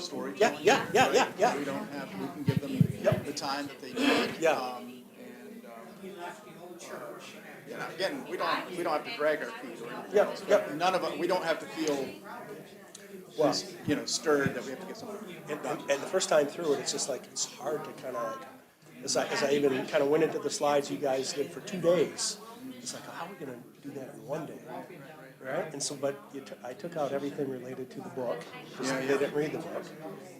storytelling. Yeah. We don't have, we can give them the time that they need. Yeah. Again, we don't have to drag our feet or anything Yep, else. yep. None of us, we don't have to feel, Well, stirred that we have to get something done. and the first time through it, it's just like, it's hard to kind of like, as I even kind of went into the slides you guys did for 2 days, it's like, how are we going to do that in 1 day? Right? And so, but I took out everything related to the book, because they didn't read the book.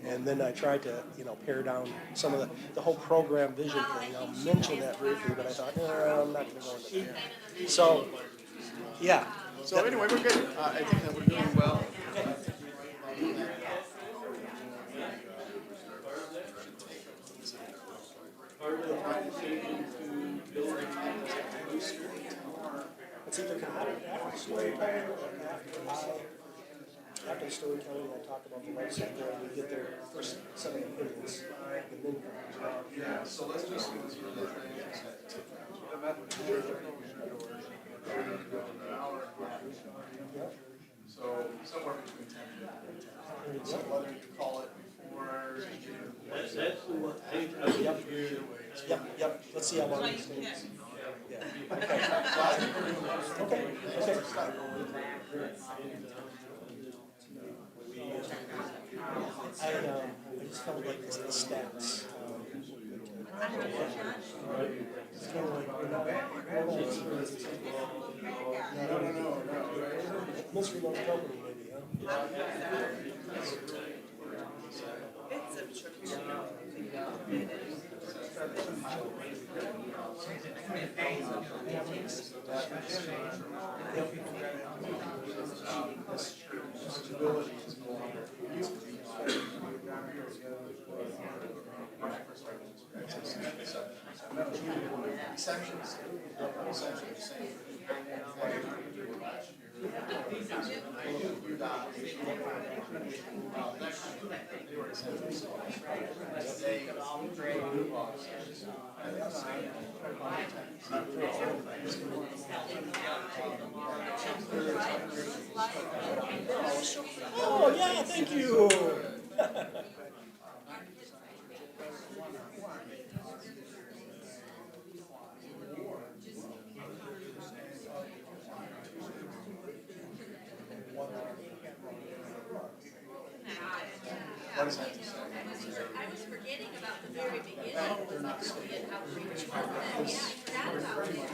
And then I tried to, pare down some of the whole program vision thing. I'll mention that briefly, but I thought, no, I'm not going to go into that. So, yeah. So anyway, we're good. I think that we're doing well. It's either after storytelling or after the storytelling, I talk about the website where we get their first set of opinions. And then, So let's just do this really So somewhere between 10 and 15. So whether you call it before Yep. Let's see how long this takes. Yeah. Okay. I just felt like this, the stats. It's kind of like, No. mystery loves company, maybe, huh? Stability is more used to be exceptions. Essentially the same. They were essentially Oh, yeah, thank you. What is that to say? I was forgetting about the very beginning and how premature that. Yeah, I forgot about it.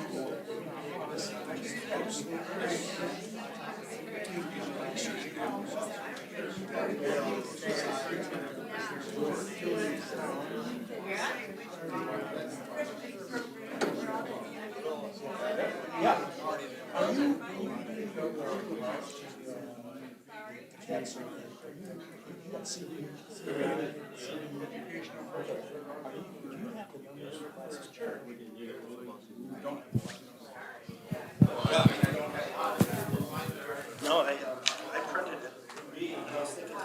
Yeah. Are you? Let's see. Do you have the numbers for classes? Sure. No, I printed it. I was thinking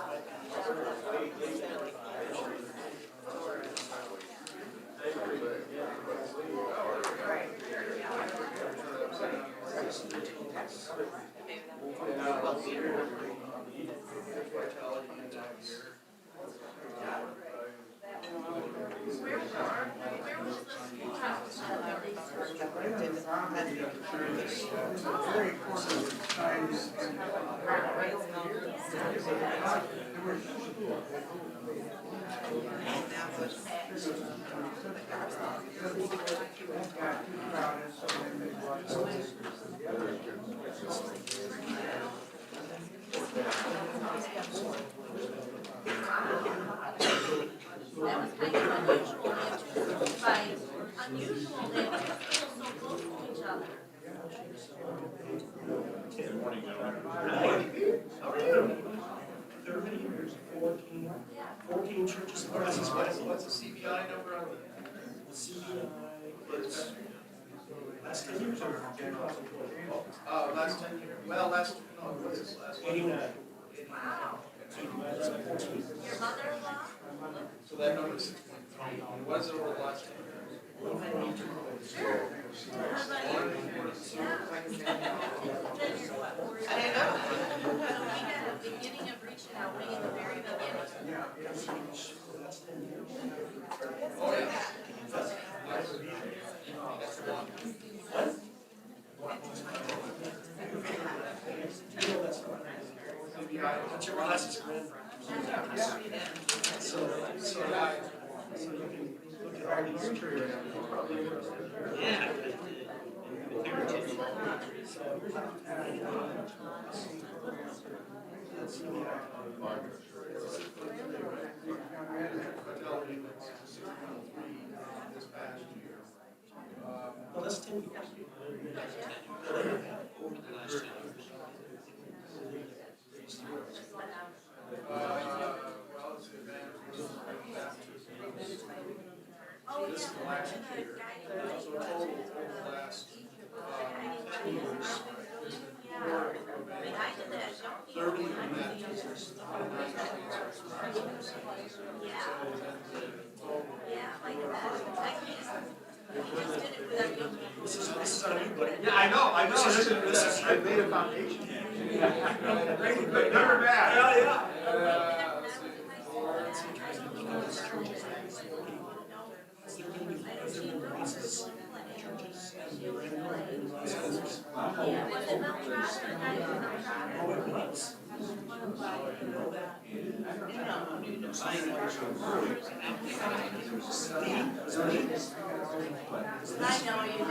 That was kind of unusual, by unusual, they were so close to each other. Good morning, gentlemen. How are you? 30 years, 14 churches. What's the CBI number on The CBI is last 10 years or 2012? last 10 years? Well, no, what is this last one? 89. Wow. 89 is 14. Your mother-in-law? So that number is 6.3. What is it over the last 10 years? Sure. How about you? I don't know. We had a beginning of reaching out way in the very beginning. What's your glasses, man? So you can look at all these trees. Well, that's 10 years. This is the last year. So total over the last 10 years, 30 net users, 29 This is on you, buddy. Yeah, I know, this is, I made a foundation. Good or bad? Yeah. I know you do.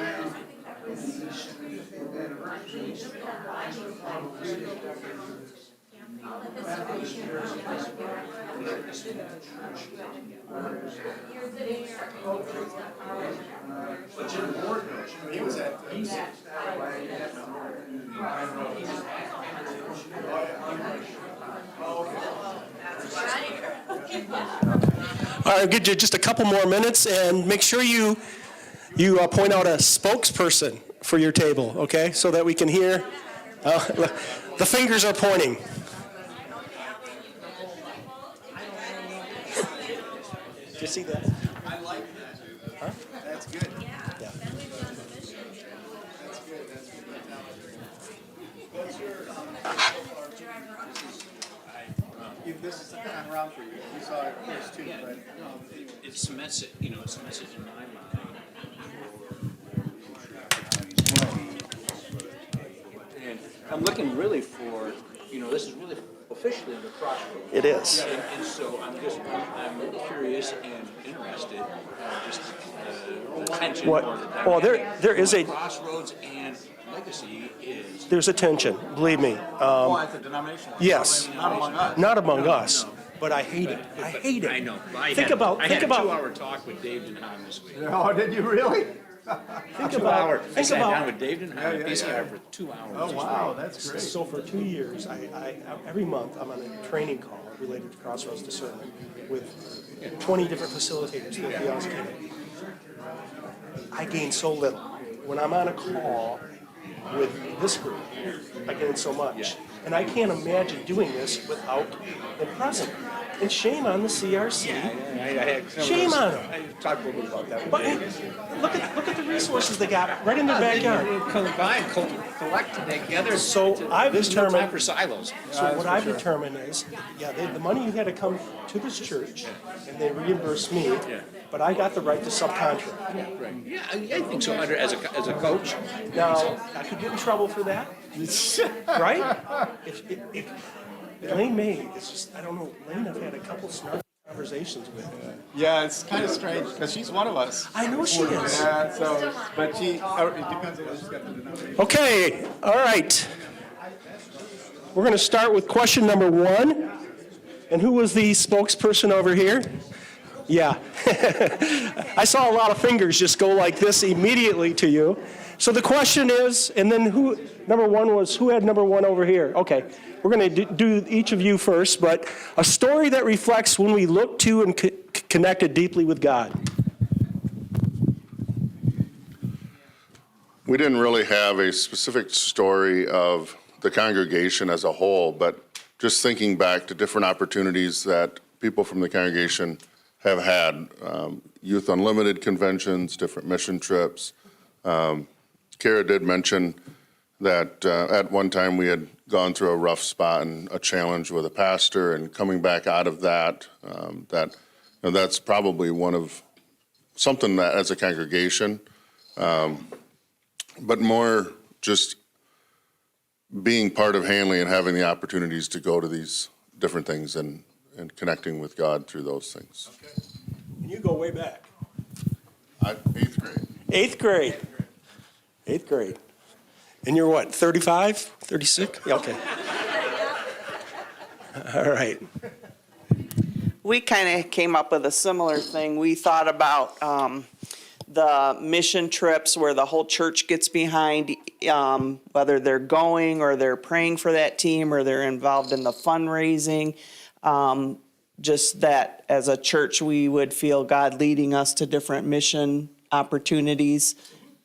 But your board, he was at, All right, I'll give you just a couple more minutes, and make sure you point out a spokesperson for your table, okay? So that we can hear. The fingers are pointing. Did you see that? I like that. Huh? That's good. Yeah. What's your, this is the time around for you. You saw it first too, but It cements it, it cements it in my mind. And I'm looking really for, this is really officially the crossroads. It is. And so I'm curious and interested, just tension. What? or the Well, dynamic. there is a Crossroads and legacy is. there's a tension. Believe me. at the denomination. Yes. Not among us. Not among us, but I hate it. I hate it. I know. Think about. I had a 2-hour talk with Dave Denham this week. Oh, did you really? Think about. I Think sat down about. with Dave Denham at PCI for 2 hours. Oh, wow, that's great. So for 2 years, I every month I'm on a training call related to Crossroads Discernment with 20 different facilitators throughout the Austin. I gain so little. When I'm on a call with this group, I gain so much. And I can't imagine doing this without them present. And shame on the CRC. Shame on them. I talked a little bit about that. But look at the resources they got right in their backyard. Combine, collect together. So I've There's no time determined. for silos. So what I've determined is, the money had to come to this church, and they reimbursed me, but I got the right to subcontract. Right. Yeah, I think so. As a coach. Now, I could get in trouble for that, right? If Lane May, it's just, I don't know, Lane, I've had a couple snarky conversations with. Yeah, it's kind of strange because she's one of us. I know she is. Yeah, so, but it depends on what she's got the denomination. Okay, all right. We're going to start with question number 1. And who was the spokesperson over here? Yeah. I saw a lot of fingers just go like this immediately to you. So the question is, and then number 1 was, who had number 1 over here? Okay, we're going to do each of you first, but a story that reflects when we look to and connected deeply with God. We didn't really have a specific story of the congregation as a whole, but just thinking back to different opportunities that people from the congregation have had, Youth Unlimited conventions, different mission trips. Kara did mention that at one time we had gone through a rough spot and a challenge with a pastor, and coming back out of that, that's probably one of something that as a congregation, but more just being part of Hanley and having the opportunities to go to these different things and connecting with God through those things. Okay. And you go way back. Eighth grade. Eighth grade. Eighth grade. And you're what, 35, 36? Yeah, okay. All right. We kind of came up with a similar thing. We thought about the mission trips where the whole church gets behind, whether they're going or they're praying for that team or they're involved in the fundraising. Just that as a church, we would feel God leading us to different mission opportunities.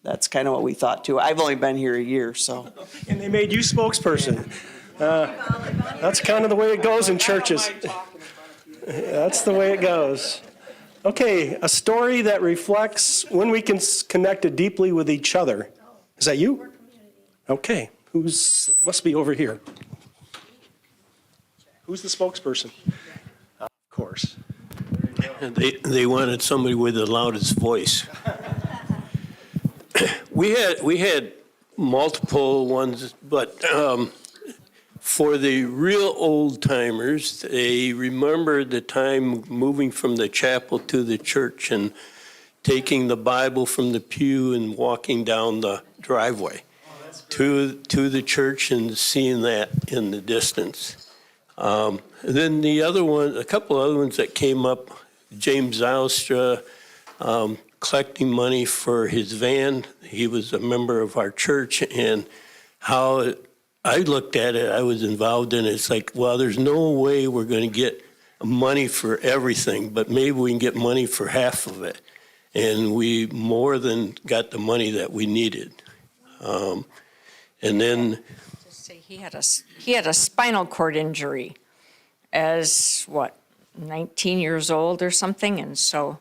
That's kind of what we thought too. I've only been here a year, so. And they made you spokesperson. That's kind of the way it goes in churches. That's the way it goes. Okay, a story that reflects when we can connect deeply with each other. Is that you? Okay, must be over here. Who's the spokesperson? Of course. They wanted somebody with the loudest voice. We had multiple ones, but for the real old timers, they remember the time moving from the chapel to the church and taking the Bible from the pew and walking down the driveway to the church and seeing that in the distance. Then the other one, a couple other ones that came up, James Zylstra, collecting money for his van. He was a member of our church, and how I looked at it, I was involved in it. It's like, well, there's no way we're going to get money for everything, but maybe we can get money for half of it. And we more than got the money that we needed. And then Just say he had a spinal cord injury as 19 years old or something, and so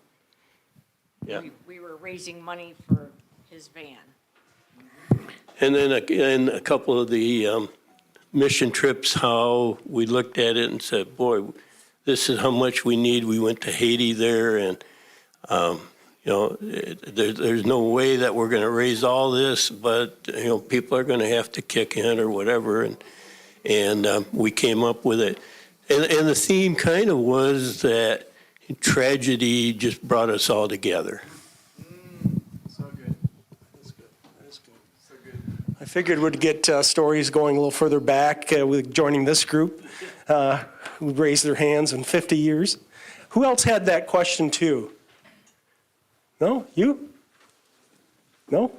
Yeah. we were raising money for his van. And then again, a couple of the mission trips, how we looked at it and said, boy, this is how much we need. We went to Haiti there, and there's no way that we're going to raise all this, but people are going to have to kick in or whatever, and we came up with it. And the theme kind of was that tragedy just brought us all together. So good. That's good. That's good. So good. I figured we'd get stories going a little further back with joining this group who raised their hands in 50 years. Who else had that question too? No? You? No?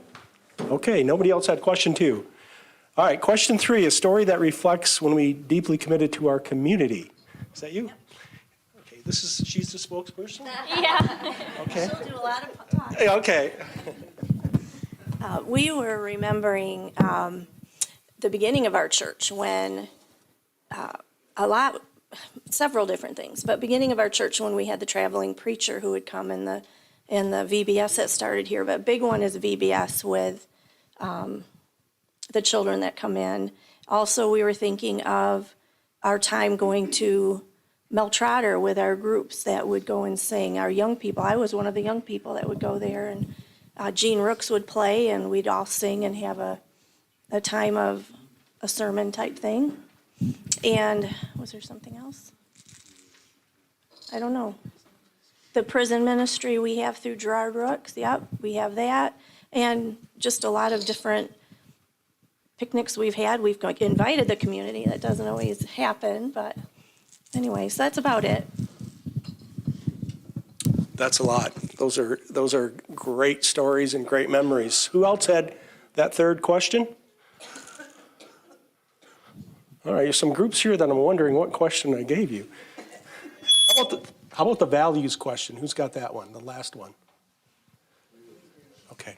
Okay, nobody else had question two. All right, question three, a story that reflects when we deeply committed to our community. Is that you? Okay, she's the spokesperson? Yeah. Okay. She'll do a lot of talking. Okay. We were remembering the beginning of our church when several different things, but beginning of our church when we had the traveling preacher who would come in the VBS that started here. But a big one is VBS with the children that come in. Also, we were thinking of our time going to Mel Trotter with our groups that would go and sing. Our young people, I was one of the young people that would go there, and Gene Rooks would play, and we'd all sing and have a time of a sermon type thing. And was there something else? I don't know. The prison ministry we have through Gerard Rooks, yep, we have that. And just a lot of different picnics we've had. We've invited the community. That doesn't always happen, but anyways, that's about it. That's a lot. Those are great stories and great memories. Who else had that third question? All right, there's some groups here that I'm wondering what question I gave you. How about the values question? Who's got that one, the last one? Okay.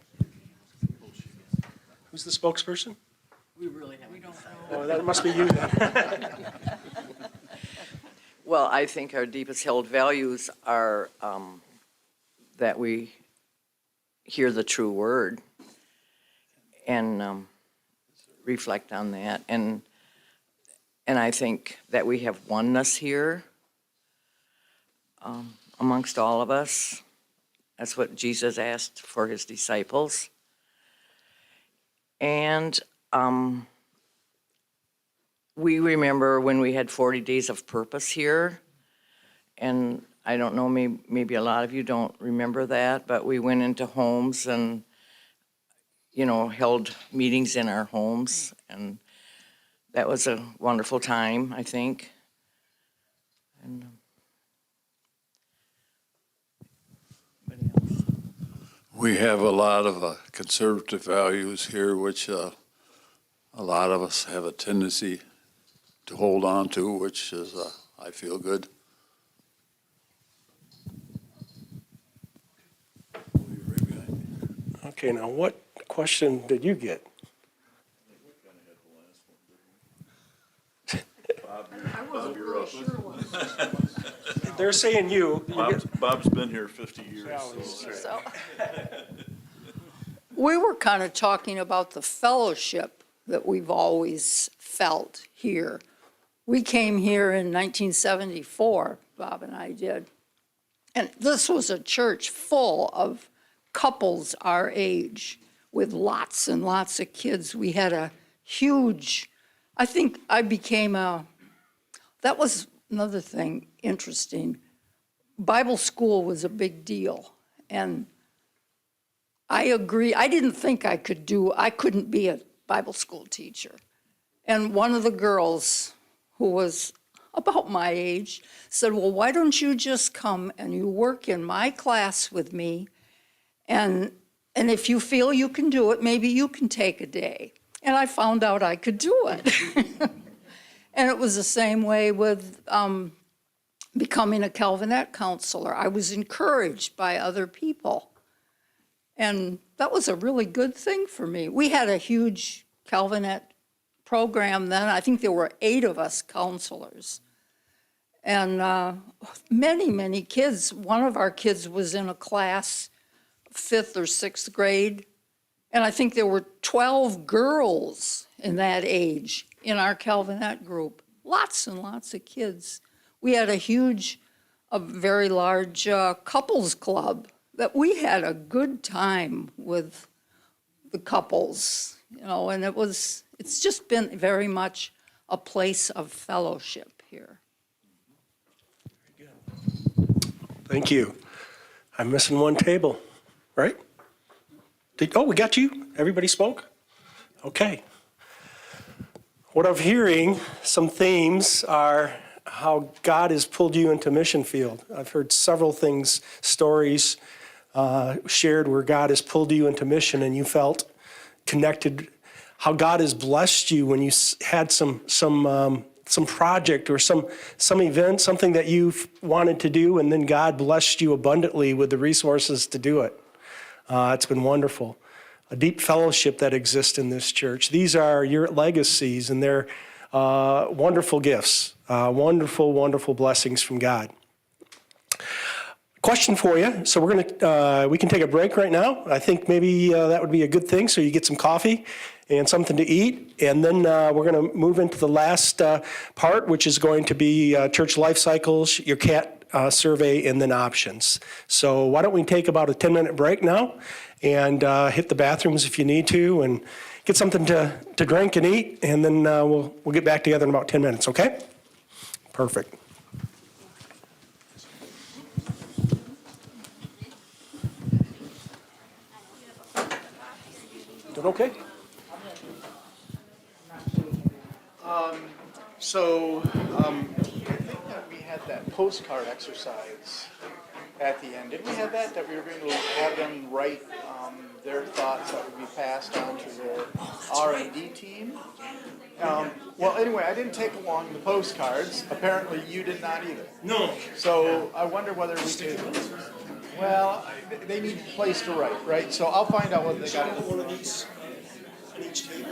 Who's the spokesperson? We don't know. Oh, that must be you then. Well, I think our deepest held values are that we hear the true word and reflect on that. And I think that we have oneness here amongst all of us. That's what Jesus asked for his disciples. And we remember when we had 40 days of purpose here. And I don't know, maybe a lot of you don't remember that, but we went into homes and, you know, held meetings in our homes. And that was a wonderful time, I think. And We have a lot of conservative values here, which a lot of us have a tendency to hold on to, which is, I feel good. Okay, now what question did you get? They're saying you. Bob's been here 50 years. So, we were kind of talking about the fellowship that we've always felt here. We came here in 1974, Bob and I did. And this was a church full of couples our age with lots and lots of kids. We had a huge, I think I became that was another thing interesting. Bible school was a big deal. And I agree, I didn't think I couldn't be a Bible school teacher. And one of the girls who was about my age said, well, why don't you just come and you work in my class with me, and if you feel you can do it, maybe you can take a day. And I found out I could do it. And it was the same way with becoming a Calvinette counselor. I was encouraged by other people. And that was a really good thing for me. We had a huge Calvinette program then. I think there were 8 of us counselors. And many, many kids. One of our kids was in a class, 5th or 6th grade. And I think there were 12 girls in that age in our Calvinette group. Lots and lots of kids. We had a very large couples club that we had a good time with the couples, you know, and it's just been very much a place of fellowship here. Thank you. I'm missing one table, right? We got you? Everybody spoke? Okay. What I'm hearing, some themes are how God has pulled you into mission field. I've heard several things, stories shared where God has pulled you into mission and you felt connected, how God has blessed you when you had some project or some event, something that you've wanted to do, and then God blessed you abundantly with the resources to do it. It's been wonderful. A deep fellowship that exists in this church. These are your legacies, and they're wonderful gifts, wonderful, wonderful blessings from God. Question for you. So we can take a break right now. I think maybe that would be a good thing, so you get some coffee and something to eat. And then we're going to move into the last part, which is going to be church life cycles, your CAT survey, and then options. So why don't we take about a 10-minute break now and hit the bathrooms if you need to, and get something to drink and eat, and then we'll get back together in about 10 minutes, okay? Perfect. Doing okay? I think that we had that postcard exercise at the end. Did we have that we were going to have them write their thoughts that would be passed on to their R&D team? Well, anyway, I didn't take along the postcards. Apparently, you did not either. No. So I wonder whether we could. Well, they need a place to write, right? So I'll find out whether they got one of these on each table.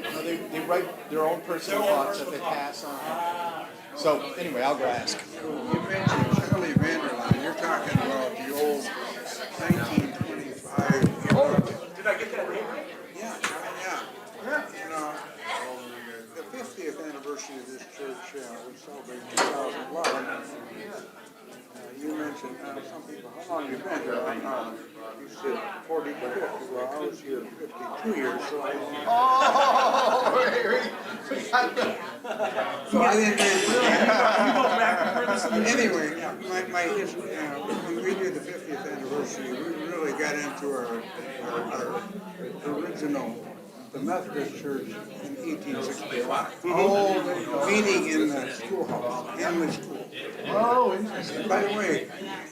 No, they write their own personal thoughts that they pass on. So anyway, I'll go ask. You mentioned Shirley Vanderline. You're talking about the old 1925. Oh, did I get that name right? Yeah. some people, how long you been here? You said 40 to 50. Well, I was here 52 years, so I. So I didn't. You go back. Anyway, my history. When we did the 50th anniversary, we really got into our original. The Methodist Church in 1865. Meeting in the schoolhouse, Hanley School. Oh, interesting. By the way,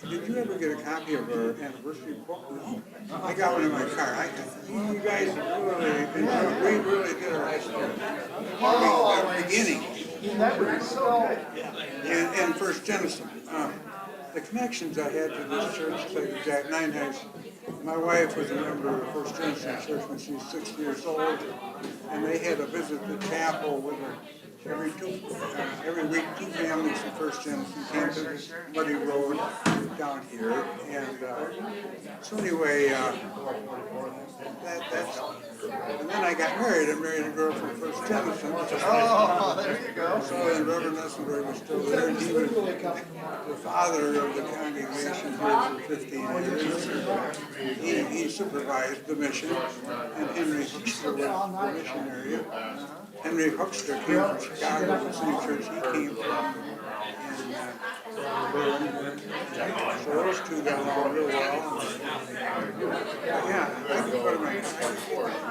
did you ever get a copy of our anniversary book? No. I got one in my car. You guys really, we really did our beginning. And First Genesis. The connections I had to this church, like Jack Ninehouse. My wife was a member of First Genesis Church when she was 6 years old, and they had to visit the chapel with her every week. Two families from First Genesis came to this muddy road down here, and so anyway, that's. And then I got married. I married a girl from First Genesis. Oh, there you go. So and Reverend Essenberg was still there, and he was the father of the congregation here for 15 years. He supervised the mission, and Henry Huckster was the missionary. Henry Huckster came from Chicago, the same church he came from. So those two got along real well. Yeah, I can go to my.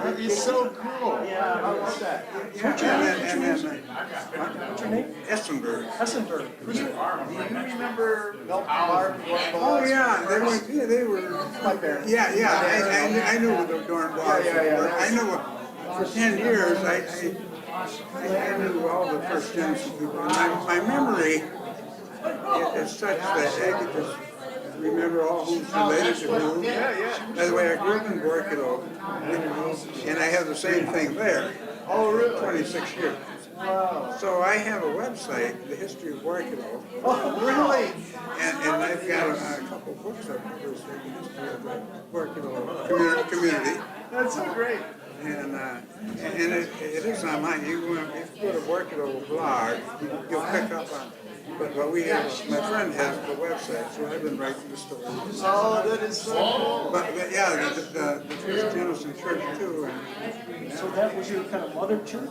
That is so cool. How about that? And then What's your name? Essenberg. Essenberg. Do you remember Milton Barb? Oh, yeah, they were. My parents. Yeah, I knew the Dorn bars. I knew, for 10 years, I knew all the First Genesis people. And my memory is such that I could just remember all who's related to who. By the way, I grew up in Borculo, and I have the same thing there. Oh, really? 26 years. Wow. So I have a website, The History of Borculo. Oh, really? And I've got a couple books I've published in the history of the Borculo community. That's so great. And it is online. You go to Borculo blog, you'll pick up on. But we have, my friend has the website, so I've been writing the story. Oh, that is so cool. But yeah, the First Genesis Church too. And So that was your kind of mother church?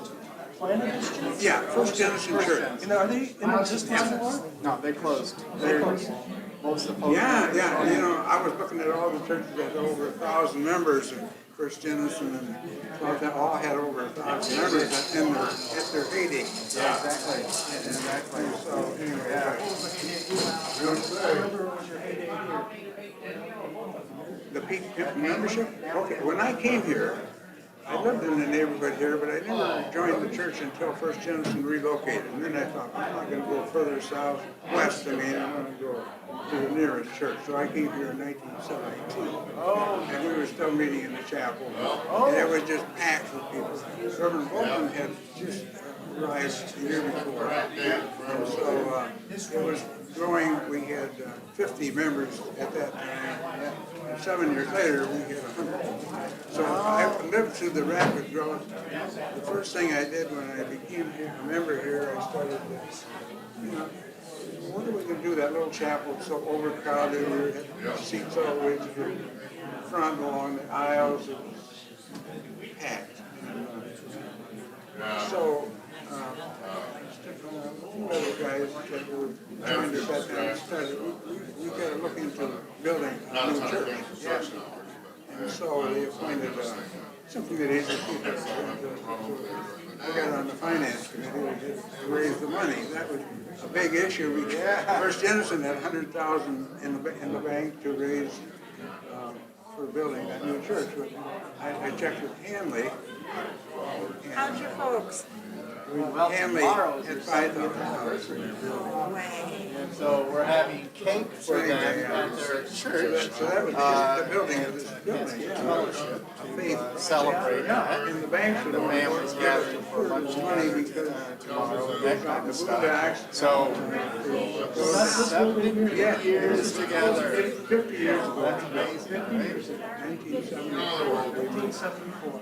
Planted this church? yeah, First Genesis Church. And are they in existence anymore? No, they closed. They closed. Most of the post. Yeah. You know, I was looking at all the churches that had over 1,000 members, and First Genesis and they all had over 1,000 members at their heyday. Yeah, exactly. So anyway, the peak membership. Okay, when I came here, I lived in the neighborhood here, but I never joined the church until First Genesis relocated. And then I thought, I'm not going to go further southwest. I'm going to go to the nearest church. So I came here in 1972. Oh, And we were still meeting in the chapel. And it was just packed with people. Reverend Bolton had just arrived the year before. And so it was growing. We had 50 members at that time. And 7 years later, we had 100. So I lived through the rapid growth. The first thing I did when I became a member here, I started this. What are we going to do? That little chapel so overcrowded. We had seats all the way to the front along the aisles. It was packed. So two other guys that were joined us at that time started. We got to look into building a new church. And so they appointed some committees of people. I got on the finance committee to raise the money. That was a big issue. First Genesis had $100,000 in the bank to raise for building that new church. I checked with Hanley. How's your folks? Hanley had $5,000 in their building. and so we're having cake for them at their church. So that was the building of this building. Fellowship. A faith Celebrate that. And the banks The families gathering for a bunch of money because tomorrow, that kind of stuff. backs. So, 70 years together. 50 years ago. That's amazing, right? 1974.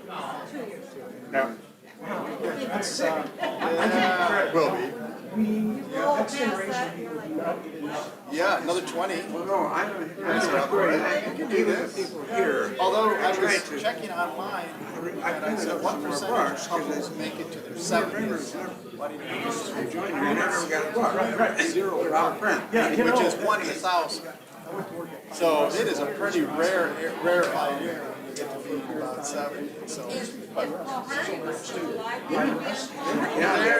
Now, yeah, will be. next generation people do not get enough. Yeah, another 20. Well, no, I don't, That's great. You can do even the this. people here. Although I tried was to- checking online, I and I printed said, up what some more percentage books, of 'cause couples make it to their 70s? Why do you think Join me, I never got a book. Right. Zero Without a print. which is 1 in 1,000. So it is a pretty rarefied area when you get to be about 70. So, but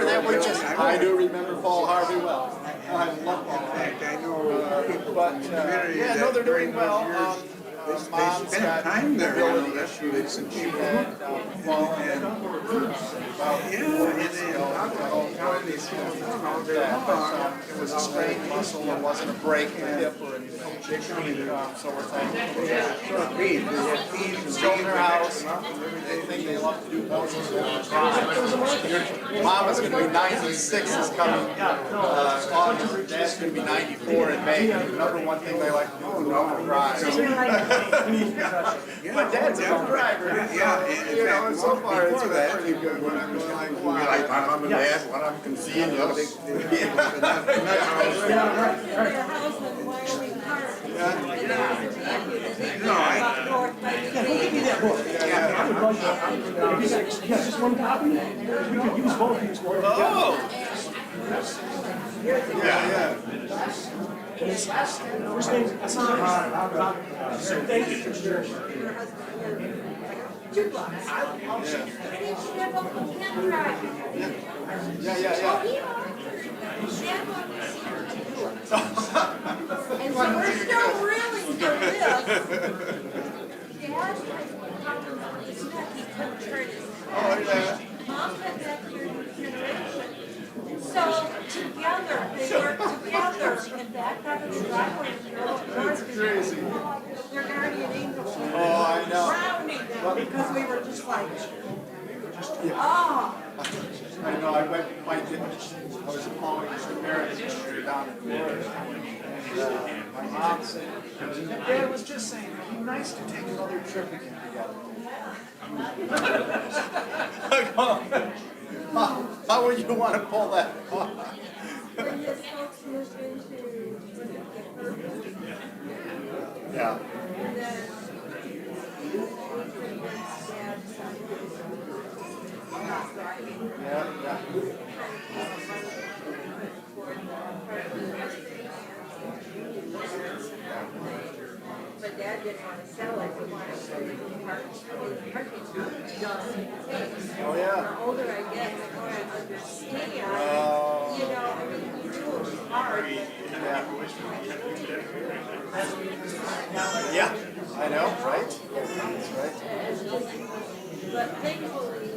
that was just, I do remember Paul Harvey well. I love Paul Harvey. In fact, I know people But, in the community yeah, that no, they're during doing well. those years, they Mom's spent got time there, you know, mobility that's issues, that's and the she people. had fallen And, it was a strained muscle, it wasn't a break in the hip or anything. So we're thinking, still in their house, they think they love to do horses. Your mom is gonna be 96 is coming, August, dad's gonna be 94 in May. The number one thing they like to do is go for drives. But dad's a good driver. Yeah, You know, and so far it's been pretty good. When I'm going like, wow. Like my mom and dad, one of them can see and the other. Yeah, just one copy. We could use both of these one together. Oh! Yeah. First name, thank you for sharing. Yeah. And so we're still reeling from this. Dad, he couldn't turn his head. Mom had that generation. So together, they worked together, and that got us driveway. That's crazy. Their guardian angel. Oh, I know. Drowning them because we were just like, oh. I know, I went, I was following my parents when we were down in Florida. And my mom said, Dad was just saying, it'd be nice to take another trip again together. I go, how would you want to pull that off? When his folks moved into Yeah. and then Yeah. but Dad didn't want to sell it. He wanted to put it in the parking lot. Oh, yeah. The older I get, the more I understand. Oh. You know, I mean, we knew it was hard. Yeah, I know, right? That's right. But thankfully,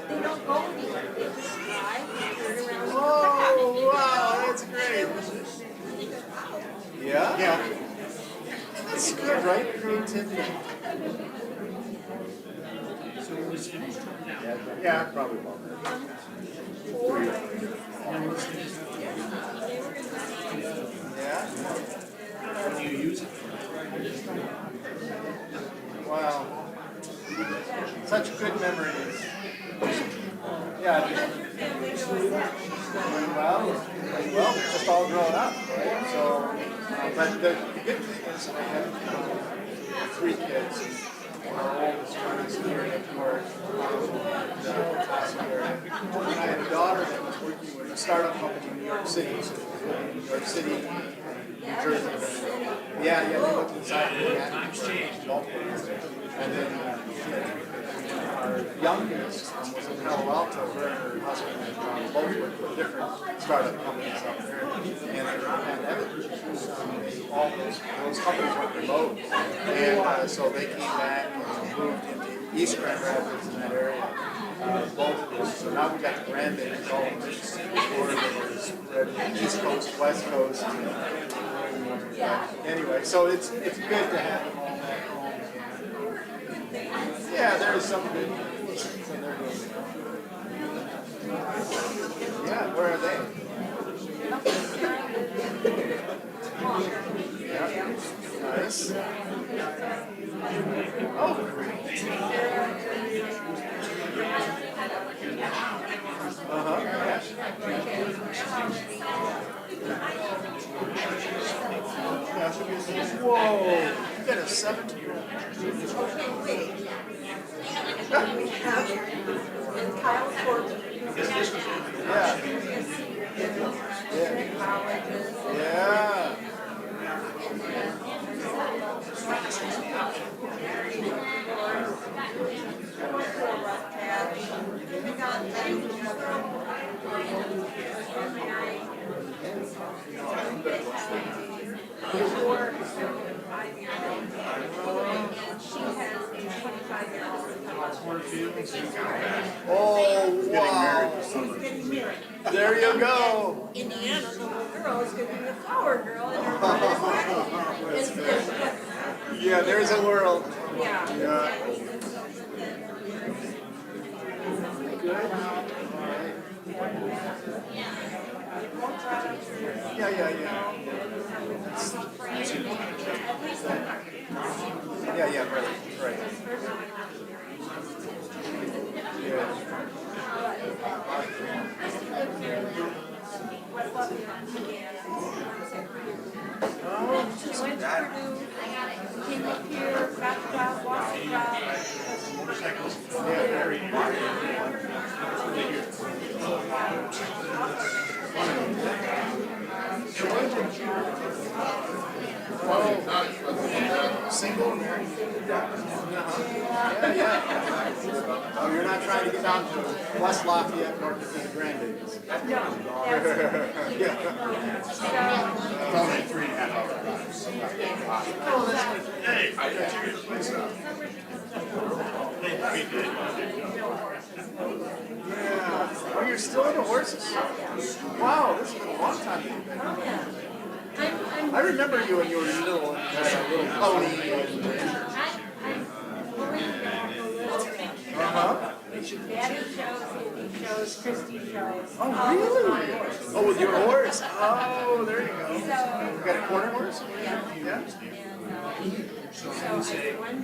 they don't go anywhere. They just drive, turn around. Oh, wow, that's great. Yeah? Yeah. That's good, right? Creativity. Yeah, probably won't. Yeah? When you use it? Wow. Such good memories. Yeah. Well, they're just all grown up, right? So, but the good thing is I have 3 kids. Our oldest one is here in New York. And I had a daughter that was working with a startup company in New York City. So in New York City, New Jersey. Yeah, they looked inside and they had exchanged multiple. And then our youngest was in Palo Alto, her and her husband both worked with different startup companies up there. And they were pandemic. All those companies went remote. And so they came back and moved into East Grand Rapids in that area. Both of them. So now we got the grandbabies all in Michigan, Florida, spread East Coast, West Coast. Anyway, so it's good to have them all back home. Yeah, there is some good news. So they're good. Yeah, where are they? Yeah. Nice. goodness. Oh, great. Whoa, you got a 17-year-old. And Kyle Corbin. Yeah. Oh, wow. There you go. Indiana, the little girl, is gonna be the flower girl in her brother's wedding. Yeah, there's a world. Yeah. Yeah. Yeah. Yeah, right. She went to Purdue, came up here, got the job, lost the job. Single or married? Yeah. Oh, you're not trying to get down to West Lafayette, North Dakota grandbabies. No, Yeah. It's only 3.5 hours. Hey, I got you guys place up. Yeah. Oh, you're still into horses? Wow, this has been a long time you've been. I remember you when you were little and had a little pony. Daddy shows, Andy shows, Christy shows. Oh, really? Oh, with your horse? Oh, there you go. You got a quarter horse? Yeah. So I won.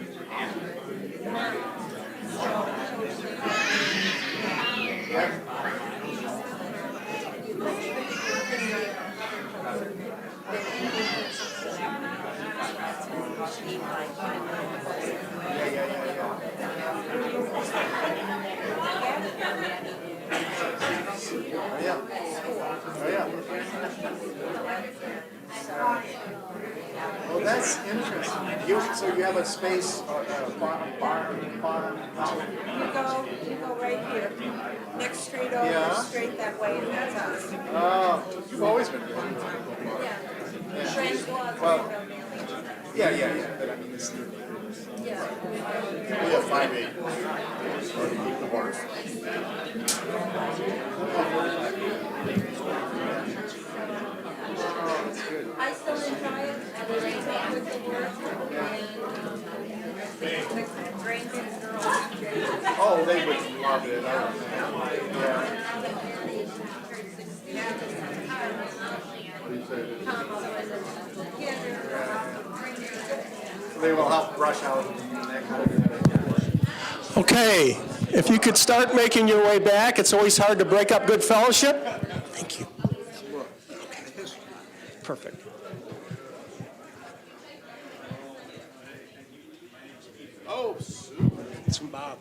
Oh, that's interesting. So you have a space, barn. You go right here. Next street over, Yeah. straight that way, and that's us. Oh, you've always been good. Yeah. Trans was. Well, yeah. But I mean, it's the Yeah. We have 5 acres. So to keep the horse. I still enjoy it. I was with the work. The grandkids girls. oh, they would love it. They will help brush out and that kind of thing. Okay, if you could start making your way back, it's always hard to break up good fellowship. Thank you. Okay. Perfect. Oh, super. It's from Bob.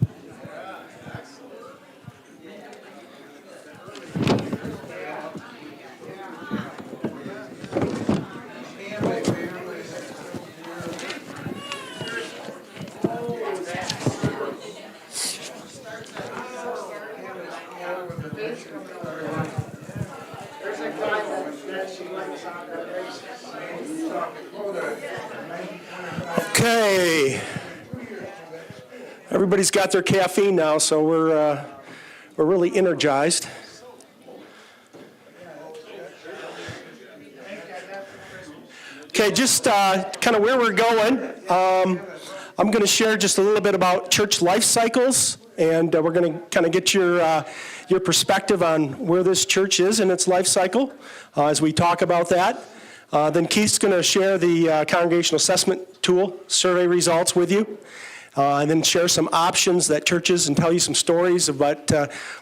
Okay. Everybody's got their caffeine now, so we're really energized. Okay, just kind of where we're going. I'm going to share just a little bit about church life cycles, and we're going to kind of get your perspective on where this church is in its life cycle as we talk about that. Then Keith's going to share the congregational assessment tool survey results with you. And then share some options that churches and tell you some stories about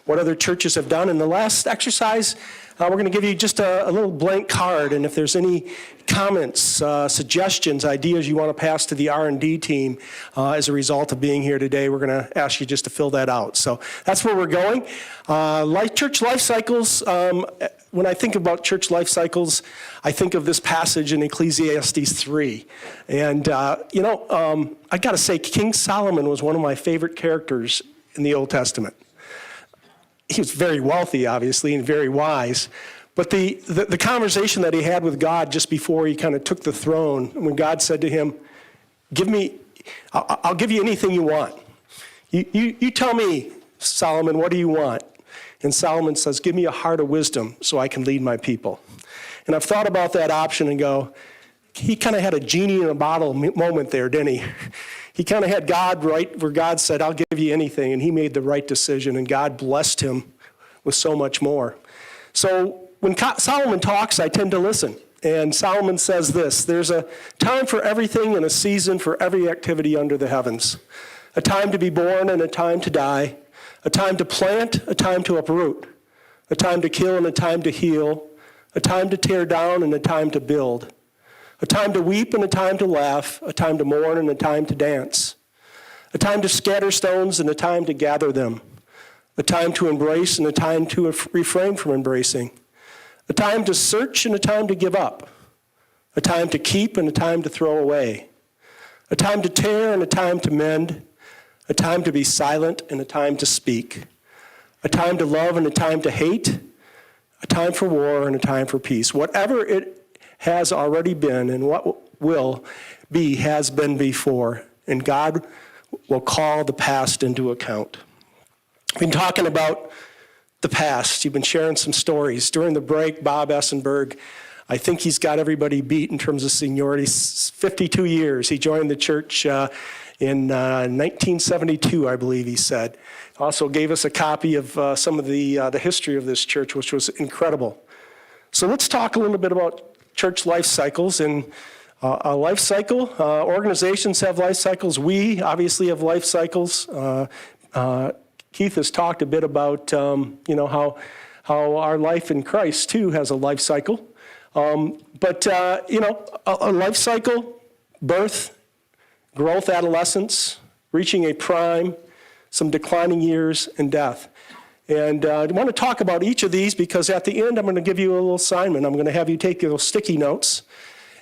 what other churches have done. And the last exercise, we're going to give you just a little blank card. And if there's any comments, suggestions, ideas you want to pass to the R&D team as a result of being here today, we're going to ask you just to fill that out. So that's where we're going. Church life cycles. When I think about church life cycles, I think of this passage in Ecclesiastes 3. And, I got to say, King Solomon was one of my favorite characters in the Old Testament. He was very wealthy, obviously, and very wise. But the conversation that he had with God just before he kind of took the throne, when God said to him, I'll give you anything you want. You tell me, Solomon, what do you want? And Solomon says, give me a heart of wisdom so I can lead my people. And I've thought about that option and go, he kind of had a genie in a bottle moment there, didn't he? He kind of had God right where God said, I'll give you anything. And he made the right decision, and God blessed him with so much more. So when Solomon talks, I tend to listen. And Solomon says this, there's a time for everything and a season for every activity under the heavens. A time to be born and a time to die. A time to plant, a time to uproot. A time to kill and a time to heal. A time to tear down and a time to build. A time to weep and a time to laugh. A time to mourn and a time to dance. A time to scatter stones and a time to gather them. A time to embrace and a time to refrain from embracing. A time to search and a time to give up. A time to keep and a time to throw away. A time to tear and a time to mend. A time to be silent and a time to speak. A time to love and a time to hate. A time for war and a time for peace. Whatever it has already been and what will be has been before. And God will call the past into account. We've been talking about the past. You've been sharing some stories. During the break, Bob Essenberg, I think he's got everybody beat in terms of seniority. 52 years. He joined the church in 1972, I believe he said. Also gave us a copy of some of the history of this church, which was incredible. So let's talk a little bit about church life cycles. And a life cycle, organizations have life cycles. We obviously have life cycles. Keith has talked a bit about how our life in Christ too has a life cycle. But a life cycle, birth, growth, adolescence, reaching a prime, some declining years, and death. And I want to talk about each of these because at the end I'm going to give you a little assignment. I'm going to have you take your sticky notes,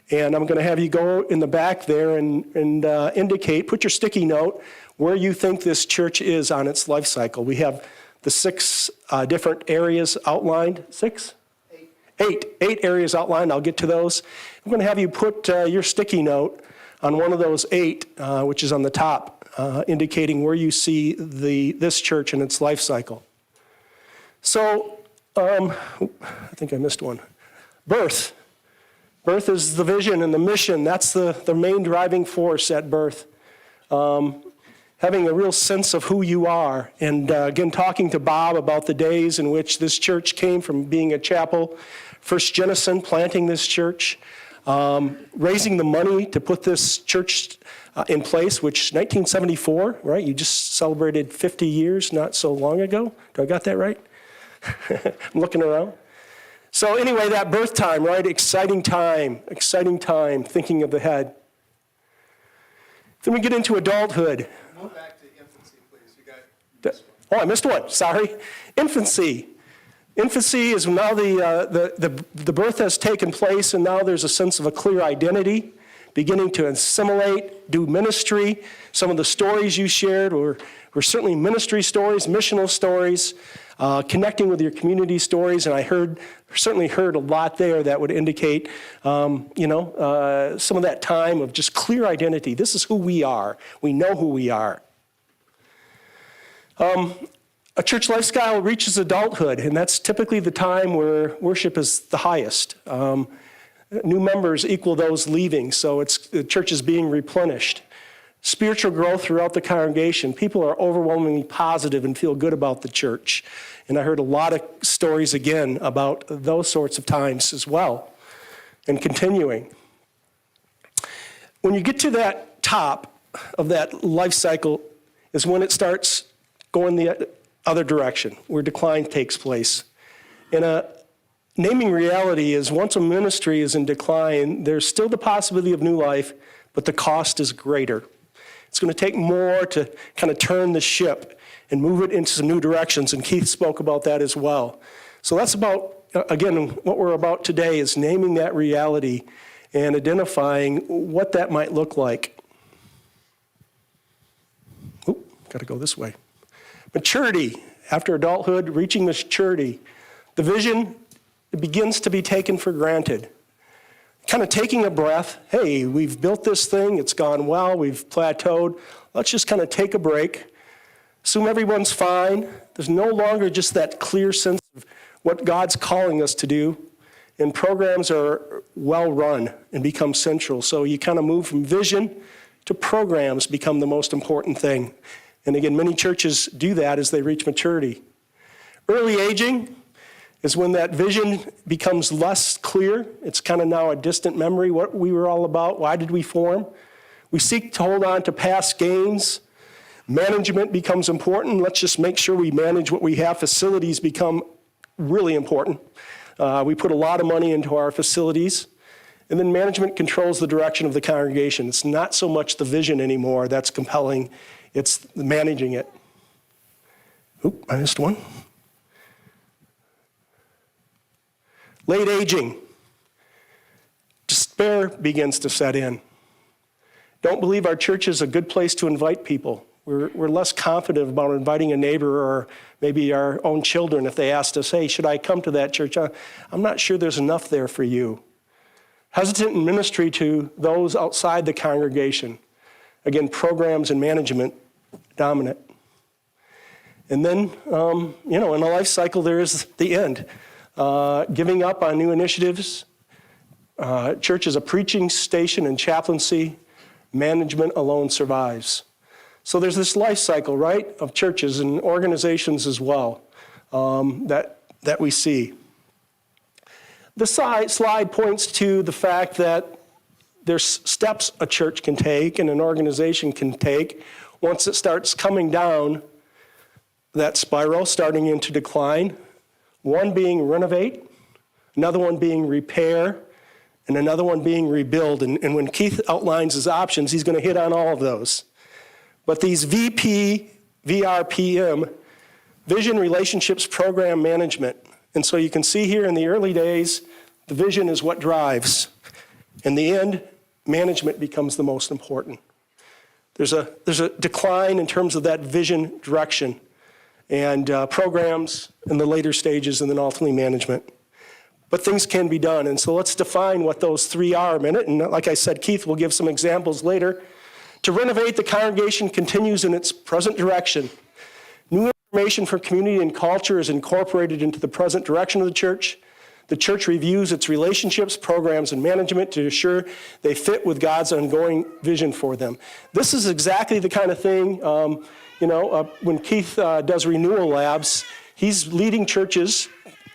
and I'm going to have you go in the back there and indicate, put your sticky note where you think this church is on its life cycle. We have the 6 different areas outlined. 6? 8 areas outlined. I'll get to those. I'm going to have you put your sticky note on one of those 8, which is on the top, indicating where you see this church in its life cycle. So, I think I missed one. Birth. Birth is the vision and the mission. That's the main driving force at birth. Having a real sense of who you are. And again, talking to Bob about the days in which this church came from being a chapel. First Jennison planting this church. Raising the money to put this church in place, which 1974, right? You just celebrated 50 years not so long ago. Do I got that right? I'm looking around. So anyway, that birth time, right? Exciting time, thinking of the head. Then we get into adulthood. Go back to infancy, please. I missed one, sorry. Infancy. Infancy is now the birth has taken place, and now there's a sense of a clear identity, beginning to assimilate, do ministry. Some of the stories you shared were certainly ministry stories, missional stories, connecting with your community stories, and I certainly heard a lot there that would indicate, some of that time of just clear identity. This is who we are. We know who we are. A church lifestyle reaches adulthood, and that's typically the time where worship is the highest. New members equal those leaving, so the church is being replenished. Spiritual growth throughout the congregation. People are overwhelmingly positive and feel good about the church. And I heard a lot of stories again about those sorts of times as well. and continuing. When you get to that top of that life cycle is when it starts going the other direction, where decline takes place. And naming reality is once a ministry is in decline, there's still the possibility of new life, but the cost is greater. It's going to take more to kind of turn the ship and move it into some new directions, and Keith spoke about that as well. So that's about, again, what we're about today is naming that reality and identifying what that might look like. Oop, got to go this way. Maturity, after adulthood, reaching maturity. The vision begins to be taken for granted. Kind of taking a breath. Hey, we've built this thing. It's gone well. We've plateaued. Let's just kind of take a break. Assume everyone's fine. There's no longer just that clear sense of what God's calling us to do. And programs are well run and become central. So you kind of move from vision to programs become the most important thing. And again, many churches do that as they reach maturity. Early aging is when that vision becomes less clear. It's kind of now a distant memory, what we were all about, why did we form? We seek to hold on to past gains. Management becomes important. Let's just make sure we manage what we have. Facilities become really important. We put a lot of money into our facilities. And then management controls the direction of the congregation. It's not so much the vision anymore that's compelling. It's managing it. Oop, I missed one. Late aging. Despair begins to set in. Don't believe our church is a good place to invite people. We're less confident about inviting a neighbor or maybe our own children if they asked us, hey, should I come to that church? I'm not sure there's enough there for you. Hesitant in ministry to those outside the congregation. Again, programs and management dominant. And then, in a life cycle, there is the end. Giving up on new initiatives. Church is a preaching station and chaplaincy. Management alone survives. So there's this life cycle, right, of churches and organizations as well that we see. This slide points to the fact that there's steps a church can take and an organization can take once it starts coming down that spiral, starting into decline. One being renovate, another one being repair, and another one being rebuild. And when Keith outlines his options, he's going to hit on all of those. But these VP, VRPM, vision, relationships, program management. And so you can see here in the early days, the vision is what drives. In the end, management becomes the most important. There's a decline in terms of that vision direction and programs in the later stages and then ultimately management. But things can be done. And so let's define what those three are a minute. And like I said, Keith will give some examples later. To renovate, the congregation continues in its present direction. New information for community and culture is incorporated into the present direction of the church. The church reviews its relationships, programs, and management to ensure they fit with God's ongoing vision for them. This is exactly the kind of thing, when Keith does Renewal Labs, he's leading churches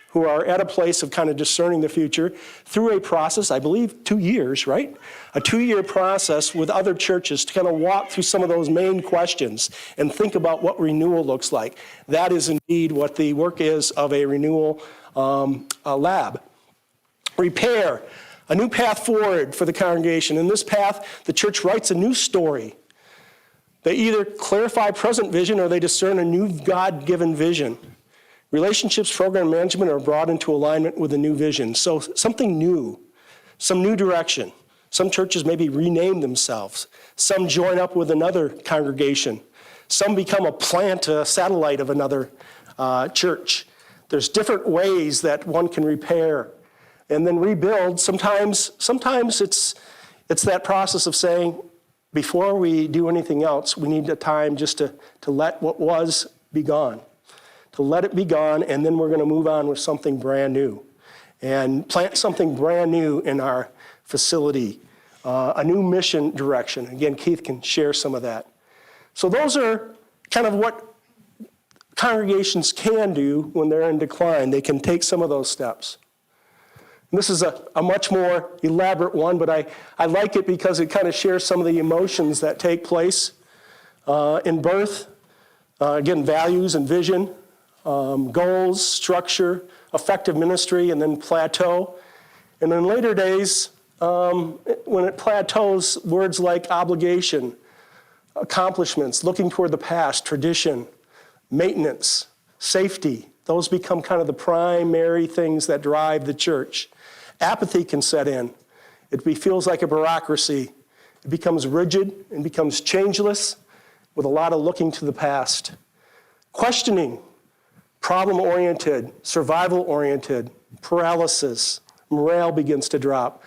who are at a place of kind of discerning the future through a process, I believe 2 years, right? A 2-year process with other churches to kind of walk through some of those main questions and think about what renewal looks like. That is indeed what the work is of a renewal lab. Repair, a new path forward for the congregation. In this path, the church writes a new story. They either clarify present vision or they discern a new God-given vision. Relationships, program management are brought into alignment with a new vision. So something new, some new direction. Some churches maybe rename themselves. Some join up with another congregation. Some become a satellite of another church. There's different ways that one can repair and then rebuild. Sometimes it's that process of saying, before we do anything else, we need a time just to let what was be gone. To let it be gone, and then we're going to move on with something brand new and plant something brand new in our facility, a new mission direction. Again, Keith can share some of that. So those are kind of what congregations can do when they're in decline. They can take some of those steps. And this is a much more elaborate one, but I like it because it kind of shares some of the emotions that take place in birth. Again, values and vision, goals, structure, effective ministry, and then plateau. And in later days, when it plateaus, words like obligation, accomplishments, looking toward the past, tradition, maintenance, safety, those become kind of the primary things that drive the church. Apathy can set in. It feels like a bureaucracy. It becomes rigid and becomes changeless with a lot of looking to the past. Questioning, problem-oriented, survival-oriented, paralysis, morale begins to drop.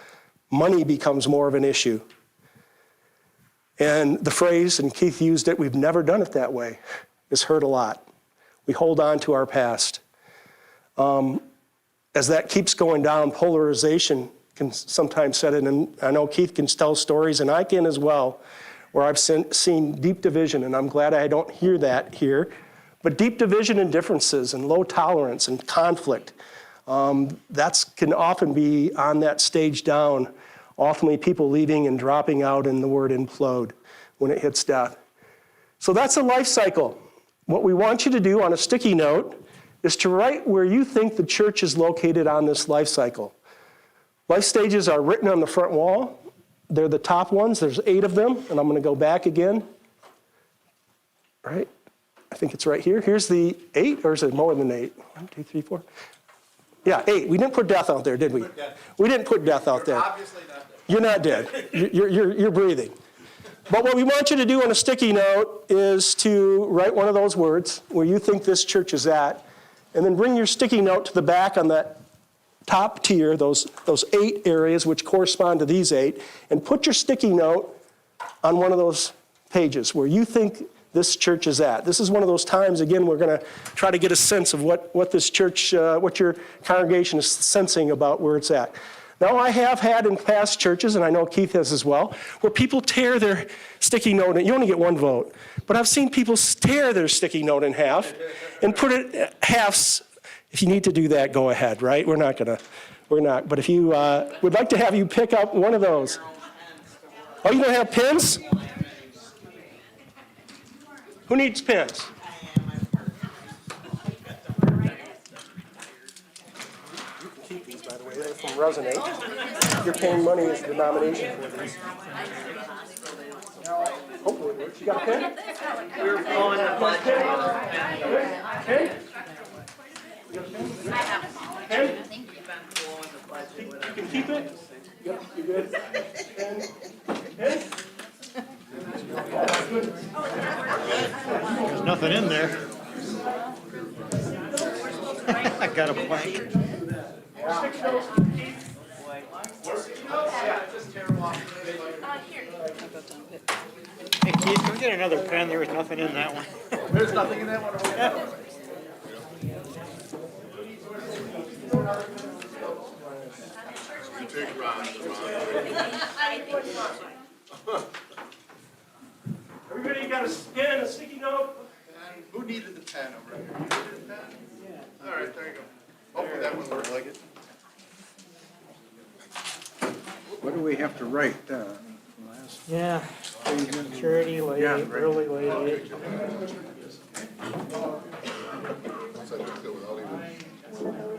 Money becomes more of an issue. And the phrase, and Keith used it, we've never done it that way, is heard a lot. We hold on to our past. As that keeps going down, polarization can sometimes set in. And I know Keith can tell stories, and I can as well, where I've seen deep division, and I'm glad I don't hear that here. But deep division and differences and low tolerance and conflict, that can often be on that stage down. Ultimately, people leaving and dropping out in the word implode when it hits death. So that's a life cycle. What we want you to do on a sticky note is to write where you think the church is located on this life cycle. Life stages are written on the front wall. They're the top ones. There's 8 of them, and I'm going to go back again. Right? I think it's right here. Here's the 8, or is it more than 8? 1, 2, 3, 4. Yeah, 8. We didn't put death out there, did we? We didn't put death out there. Obviously not dead. You're not dead. You're breathing. But what we want you to do on a sticky note is to write one of those words where you think this church is at, and then bring your sticky note to the back on that top tier, those 8 areas which correspond to these 8, and put your sticky note on one of those pages where you think this church is at. This is one of those times, again, we're going to try to get a sense of what this church, what your congregation is sensing about where it's at. Now, I have had in past churches, and I know Keith has as well, where people tear their sticky note, and you only get 1 vote, but I've seen people tear their sticky note in half and put it halves. If you need to do that, go ahead, right? We're not. But if you would like to have you pick up one of those. Oh, you don't have pens? Who needs pens? You can keep these, by the way. They're from Resonate. You're paying money as the denomination for these. Hopefully it works. You got a pen? We're blowing the budget. Pen? You got a pen? Pen? You can keep it? Yep, you good? Pen? Pen? There's nothing in there. I got a blank. Hey Keith, can we get another pen? There was nothing in that one. There's nothing in that one over there. Everybody got a pen, a sticky note? Who needed the pen over here? You needed a pen? Yeah. All right, there you go. Hopefully that one works like it. What do we have to write? Yeah, maturity, late, early, late.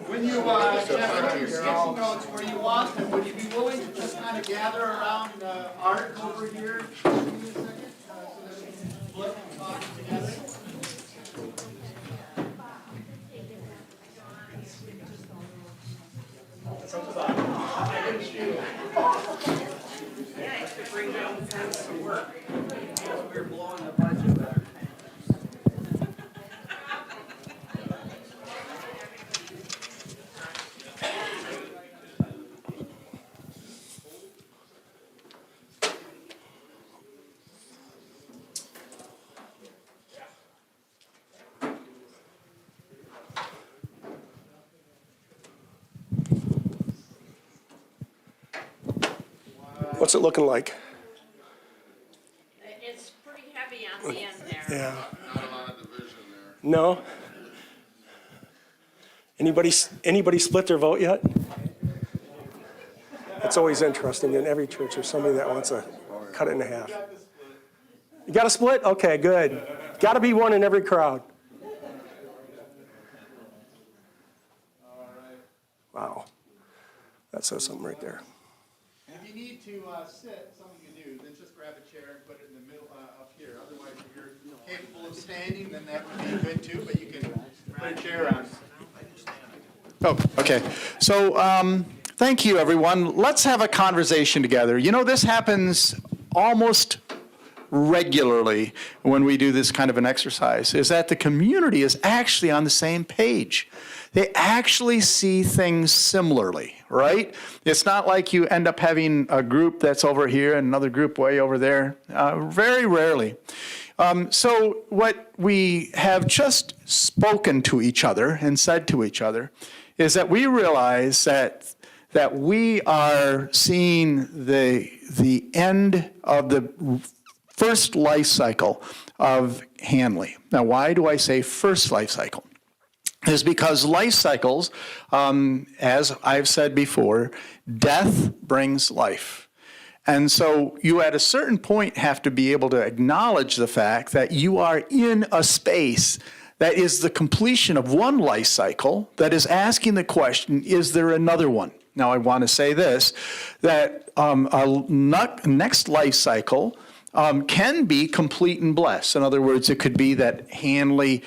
When you have your sticky notes where you want them, would you be willing to just kind of gather around Art over here? Give me a second, so that we can flip and talk together. We're blowing the budget better. What's it looking like? It's pretty heavy on the end there. Yeah. Not a lot of division there. No? Anybody split their vote yet? It's always interesting. In every church, there's somebody that wants to cut it in half. You got a split? Okay, good. Got to be one in every crowd. Wow. That says something right there. And if you need to sit, something you can do, then just grab a chair and put it in the middle up here. Otherwise, if you're capable of standing, then that would be good too, but you can put a chair on. Oh, okay. So, thank you, everyone. Let's have a conversation together. You know, this happens almost regularly when we do this kind of an exercise, is that the community is actually on the same page. They actually see things similarly, right? It's not like you end up having a group that's over here and another group way over there. Very rarely. So what we have just spoken to each other and said to each other is that we realize that we are seeing the end of the first life cycle of Hanley. Now, why do I say first life cycle? Is because life cycles, as I've said before, death brings life. And so you at a certain point have to be able to acknowledge the fact that you are in a space that is the completion of one life cycle that is asking the question, is there another one? Now I want to say this, that a next life cycle can be complete and blessed. In other words, it could be that Hanley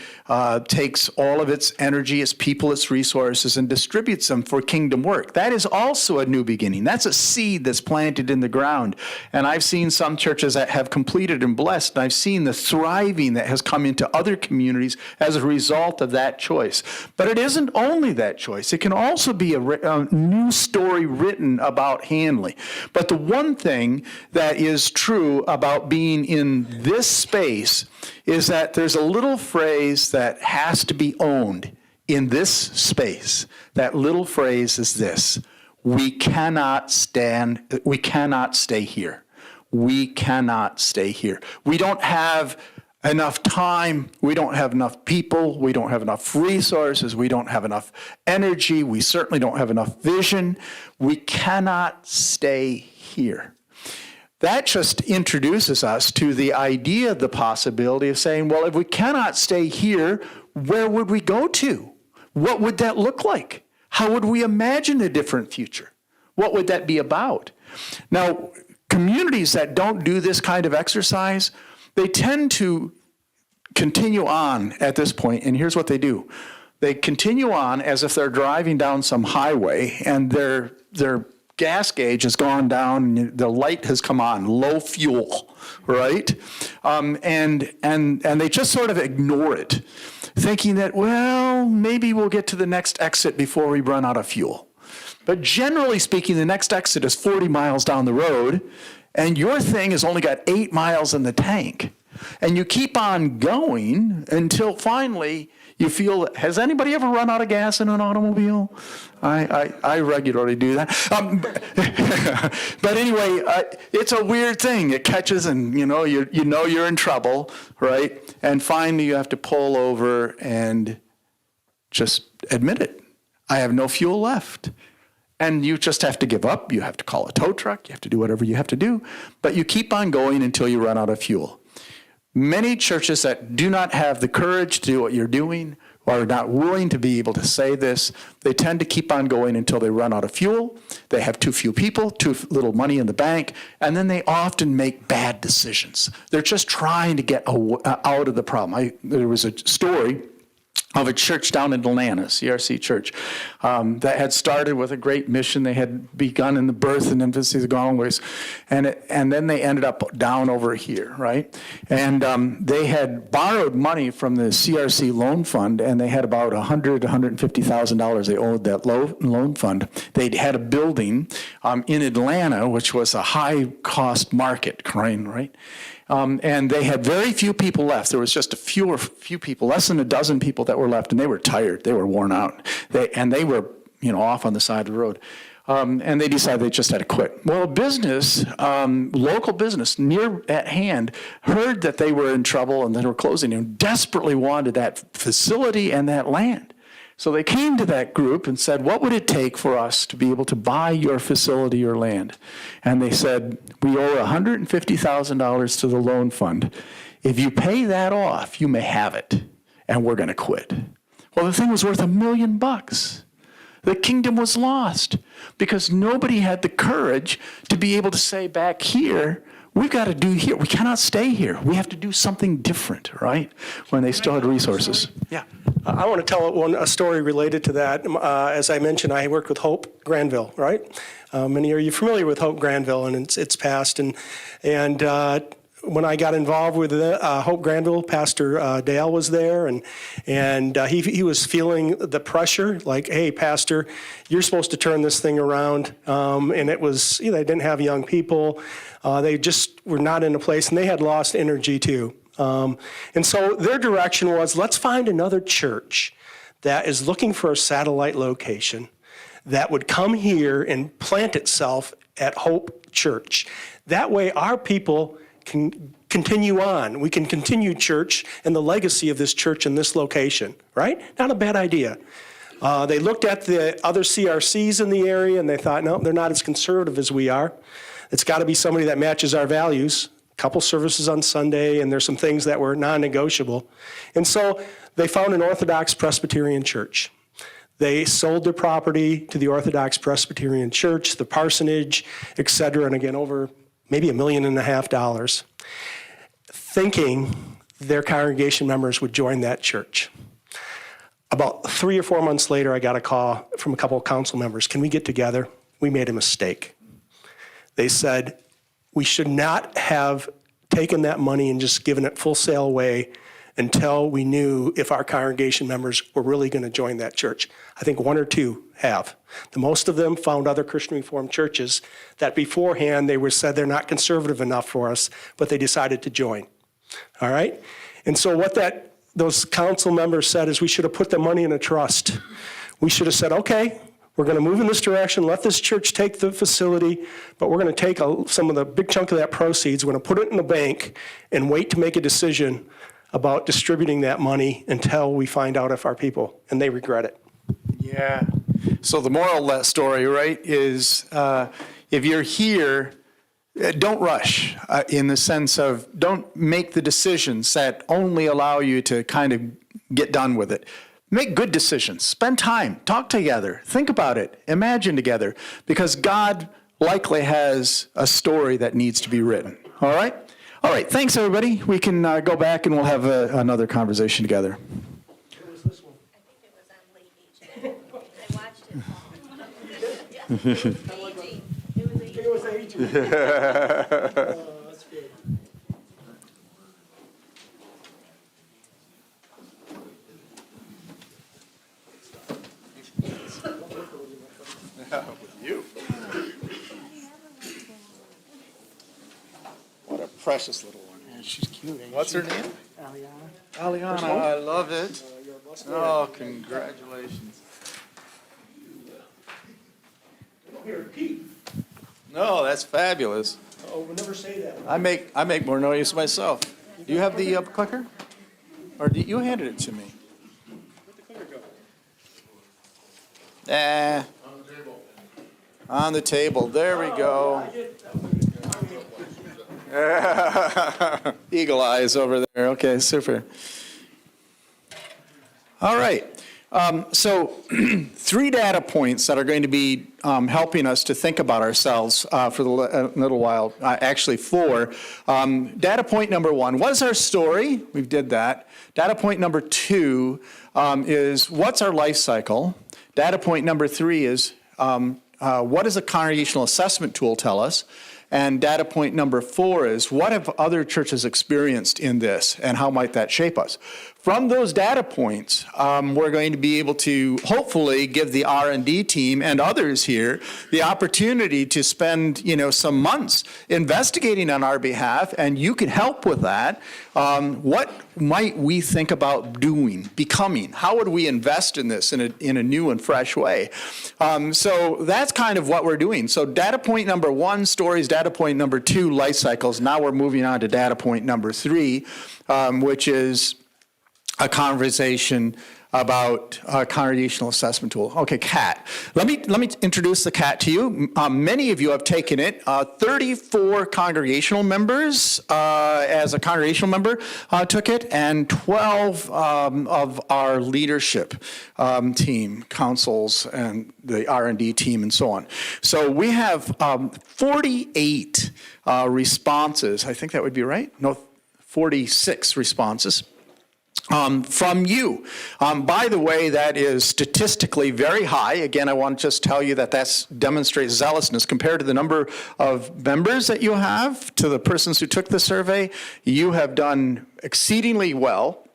takes all of its energy, its people, its resources, and distributes them for kingdom work. That is also a new beginning. That's a seed that's planted in the ground. And I've seen some churches that have completed and blessed, and I've seen the thriving that has come into other communities as a result of that choice. But it isn't only that choice. It can also be a new story written about Hanley. But the one thing that is true about being in this space is that there's a little phrase that has to be owned in this space. That little phrase is this: we cannot stay here. We cannot stay here. We don't have enough time, we don't have enough people, we don't have enough resources, we don't have enough energy, we certainly don't have enough vision. We cannot stay here. That just introduces us to the idea, the possibility of saying, well, if we cannot stay here, where would we go to? What would that look like? How would we imagine a different future? What would that be about? Now, communities that don't do this kind of exercise, they tend to continue on at this point, and here's what they do. They continue on as if they're driving down some highway and their gas gauge has gone down and the light has come on, low fuel, right? And they just sort of ignore it, thinking that, well, maybe we'll get to the next exit before we run out of fuel. But generally speaking, the next exit is 40 miles down the road, and your thing has only got 8 miles in the tank. And you keep on going until finally you feel, has anybody ever run out of gas in an automobile? I regularly do that. But anyway, it's a weird thing. It catches and you know you're in trouble, right? And finally you have to pull over and just admit it. I have no fuel left. And you just have to give up. You have to call a tow truck. You have to do whatever you have to do. But you keep on going until you run out of fuel. Many churches that do not have the courage to do what you're doing or are not willing to be able to say this, they tend to keep on going until they run out of fuel. They have too few people, too little money in the bank, and then they often make bad decisions. They're just trying to get out of the problem. There was a story of a church down in Atlanta, CRC church, that had started with a great mission. They had begun in the birth and infancy of the Galloway's, and then they ended up down over here, right? And they had borrowed money from the CRC loan fund, and they had about $150,000 they owed that loan fund. They'd had a building in Atlanta, which was a high-cost market, right? And they had very few people left. There was just a few people, less than a dozen people that were left, and they were tired. They were worn out. They were, off on the side of the road. And they decided they just had to quit. Well, a business, local business near at hand, heard that they were in trouble and that they were closing and desperately wanted that facility and that land. So they came to that group and said, what would it take for us to be able to buy your facility or land? And they said, we owe $150,000 to the loan fund. If you pay that off, you may have it, and we're going to quit. Well, the thing was worth $1 million. The kingdom was lost because nobody had the courage to be able to say back here, we've got to do here. We cannot stay here. We have to do something different, right? When they still had resources. Yeah. I want to tell a story related to that. As I mentioned, I worked with Hope Granville, right? Many of you are familiar with Hope Granville and its past. And when I got involved with Hope Granville, Pastor Dale was there, and he was feeling the pressure, like, hey, Pastor, you're supposed to turn this thing around. And it was, they didn't have young people. They just were not in a place, and they had lost energy too. And so their direction was, let's find another church that is looking for a satellite location that would come here and plant itself at Hope Church. That way our people can continue on. We can continue church and the legacy of this church in this location, right? Not a bad idea. They looked at the other CRCs in the area and they thought, no, they're not as conservative as we are. It's got to be somebody that matches our values. Couple services on Sunday, and there's some things that were non-negotiable. And so they found an Orthodox Presbyterian church. They sold their property to the Orthodox Presbyterian church, the parsonage, et cetera, and again, over maybe $1.5 million, thinking their congregation members would join that church. About 3 or 4 months later, I got a call from a couple of council members. Can we get together? We made a mistake. They said, we should not have taken that money and just given it full sale away until we knew if our congregation members were really going to join that church. I think 1 or 2 have. The most of them found other Christian Reformed churches that beforehand they were said they're not conservative enough for us, but they decided to join. All right? And so what those council members said is we should have put the money in a trust. We should have said, okay, we're going to move in this direction, let this church take the facility, but we're going to take some of the big chunk of that proceeds, we're going to put it in the bank and wait to make a decision about distributing that money until we find out if our people, and they regret it. Yeah. So the moral of that story, right, is if you're here, don't rush in the sense of don't make the decisions that only allow you to kind of get done with it. Make good decisions. Spend time. Talk together. Think about it. Imagine together. Because God likely has a story that needs to be written. All right? All right. Thanks, everybody. We can go back and we'll have another conversation together. What was this one? I think it was on late aging. I watched it. It was aging. That's good. With you. What a precious little one. Yeah, she's cute, ain't What's she? her name? Aliana. Aliana, I love it. Oh, congratulations. Here, Pete. No, that's fabulous. Oh, we'll never say that. I make more noise myself. Do you have the clicker? Or you handed it to me? Where'd the clicker go? On the table. There we go. Eagle eyes over there. Okay, super. All right. So 3 data points that are going to be helping us to think about ourselves for the little while, actually 4. Data point number 1, what is our story? We did that. Data point number 2 is what's our life cycle? Data point number 3 is what does a congregational assessment tool tell us? And data point number 4 is what have other churches experienced in this and how might that shape us? From those data points, we're going to be able to hopefully give the R&D team and others here the opportunity to spend, some months investigating on our behalf, and you can help with that. What might we think about doing, becoming? How would we invest in this in a new and fresh way? So that's kind of what we're doing. So data point number 1, stories. Data point number 2, life cycles. Now we're moving on to data point number 3, which is a conversation about a congregational assessment tool. Okay, CAT. Let me introduce the CAT to you. Many of you have taken it. 34 congregational members as a congregational member took it, and 12 of our leadership team, councils, and the R&D team, and so on. So we have 48 responses. I think that would be right. No, 46 responses. From you. By the way, that is statistically very high. Again, I want to just tell you that that demonstrates zealousness compared to the number of members that you have, to the persons who took the survey. You have done exceedingly well.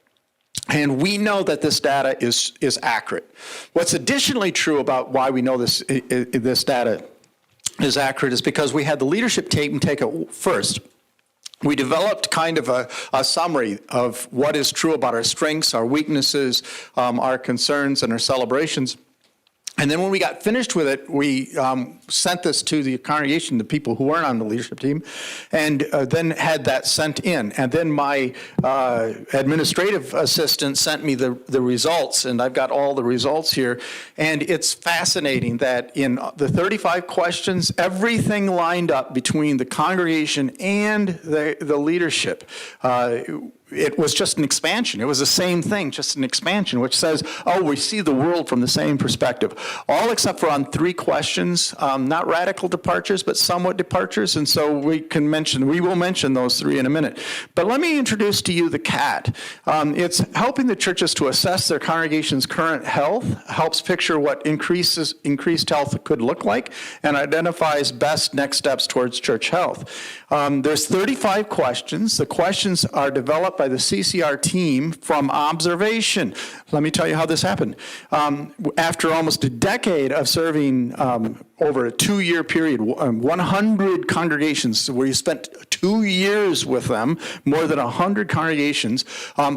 And we know that this data is accurate. What's additionally true about why we know this data is accurate is because we had the leadership team take it first. We developed kind of a summary of what is true about our strengths, our weaknesses, our concerns, and our celebrations. And then when we got finished with it, we sent this to the congregation, the people who weren't on the leadership team, and then had that sent in. And then my administrative assistant sent me the results, and I've got all the results here. And it's fascinating that in the 35 questions, everything lined up between the congregation and the leadership. It was just an expansion. It was the same thing, just an expansion, which says, oh, we see the world from the same perspective. All except for on 3 questions, not radical departures, but somewhat departures. And so we will mention those 3 in a minute. But let me introduce to you the CAT. It's helping the churches to assess their congregation's current health, helps picture what increased health could look like, and identifies best next steps towards church health. There's 35 questions. The questions are developed by the CCR team from observation. Let me tell you how this happened. After almost a decade of serving over a 2-year period, 100 congregations, where you spent 2 years with them, more than 100 congregations,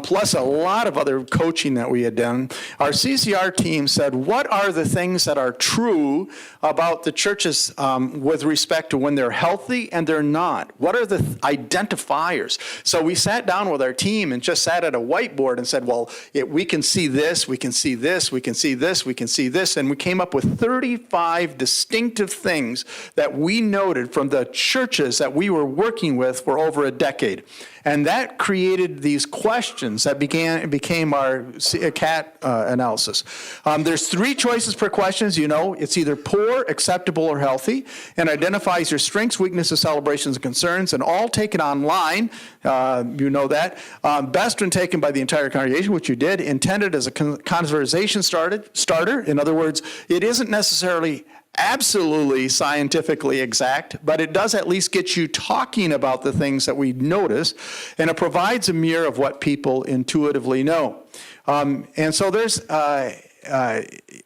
plus a lot of other coaching that we had done, our CCR team said, what are the things that are true about the churches with respect to when they're healthy and they're not? What are the identifiers? So we sat down with our team and just sat at a whiteboard and said, well, we can see this, we can see this, we can see this, we can see this, and we came up with 35 distinctive things that we noted from the churches that we were working with for over a decade. And that created these questions that became our CAT analysis. There's 3 choices per questions. You know, it's either poor, acceptable, or healthy, and identifies your strengths, weaknesses, celebrations, and concerns, and all taken online. You know that. Best when taken by the entire congregation, which you did. Intended as a conversation starter. In other words, it isn't necessarily absolutely scientifically exact, but it does at least get you talking about the things that we notice, and it provides a mirror of what people intuitively know. And so there's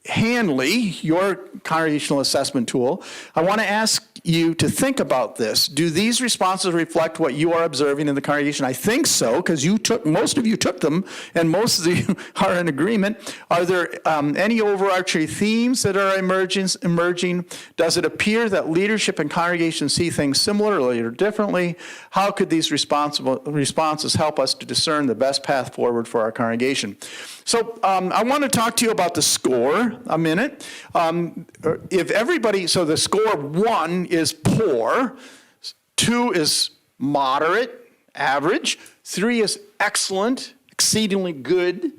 Hanley, your congregational assessment tool. I want to ask you to think about this. Do these responses reflect what you are observing in the congregation? I think so, because most of you took them, and most of you are in agreement. Are there any overarching themes that are emerging? Does it appear that leadership and congregation see things similarly or differently? How could these responses help us to discern the best path forward for our congregation? So I want to talk to you about the score a minute. So the score 1 is poor, 2 is moderate, average, 3 is excellent, exceedingly good.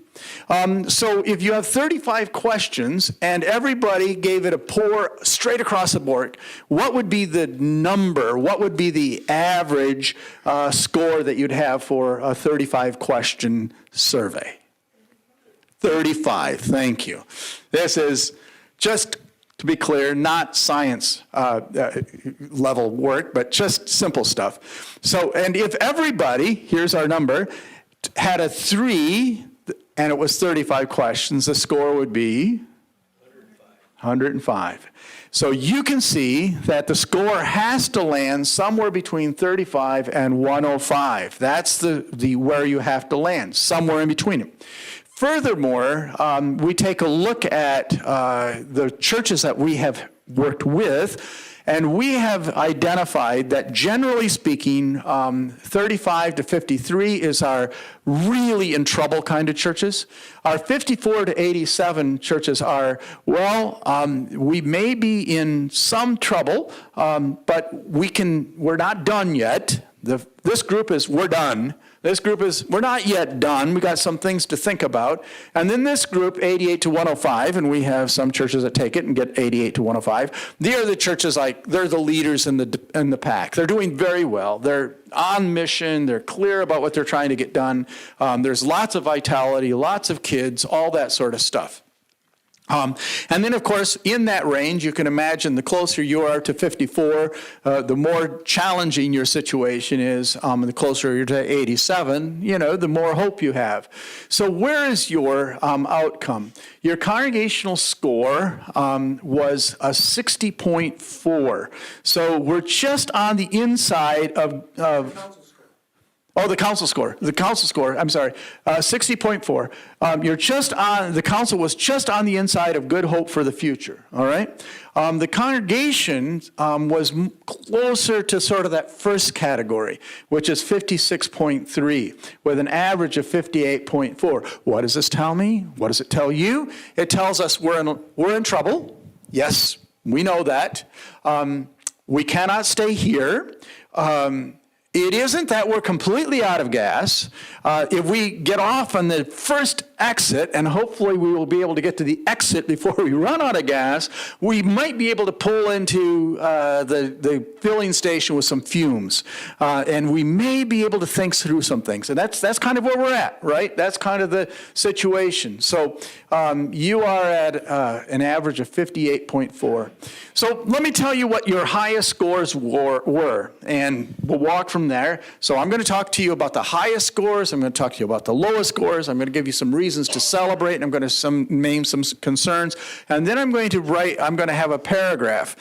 So if you have 35 questions and everybody gave it a poor straight across the board, what would be the number? What would be the average score that you'd have for a 35 question survey? 35, thank you. This is, just to be clear, not science level work, but just simple stuff. So, and if everybody, here's our number, had a 3, and it was 35 questions, the score would be 105. So you can see that the score has to land somewhere between 35 and 105. That's the where you have to land, somewhere in between them. Furthermore, we take a look at the churches that we have worked with, And we have identified that generally speaking, 35 to 53 is our really in trouble kind of churches. Our 54 to 87 churches are, well, we may be in some trouble, but we're not done yet. This group is, we're done. This group is, we're not yet done. We got some things to think about. And then this group, 88 to 105, and we have some churches that take it and get 88 to 105. They are the churches they're the leaders in the pack. They're doing very well. They're on mission. They're clear about what they're trying to get done. There's lots of vitality, lots of kids, all that sort of stuff. And then, of course, in that range, you can imagine the closer you are to 54, the more challenging your situation is. The closer you're to 87, the more hope you have. So where is your outcome? Your congregational score was a 60.4. So we're just on the inside of Oh, the council score, I'm sorry, 60.4. You're just on, the council was just on the inside of good hope for the future, all right? The congregation was closer to sort of that first category, which is 56.3, with an average of 58.4. What does this tell me? What does it tell you? It tells us we're in trouble. Yes, we know that. We cannot stay here. It isn't that we're completely out of gas. If we get off on the first exit, and hopefully we will be able to get to the exit before we run out of gas, we might be able to pull into the filling station with some fumes. And we may be able to think through some things. And that's kind of where we're at, right? That's kind of the situation. So you are at an average of 58.4. So let me tell you what your highest scores were, and we'll walk from there. So I'm going to talk to you about the highest scores. I'm going to talk to you about the lowest scores. I'm going to give you some reasons to celebrate, and I'm going to name some concerns. And then I'm going to have a paragraph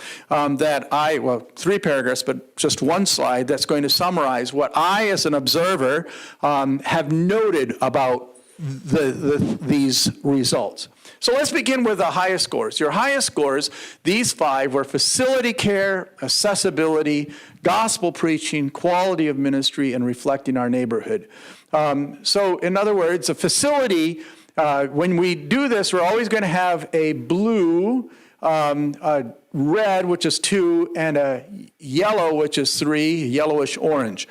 three paragraphs, but just one slide that's going to summarize what I, as an observer, have noted about these results. So let's begin with the highest scores. Your highest scores, these 5, were facility care, accessibility, gospel preaching, quality of ministry, and reflecting our neighborhood. So in other words, a facility, when we do this, we're always going to have a blue, a red, which is 2, and a yellow, which is 3, yellowish orange.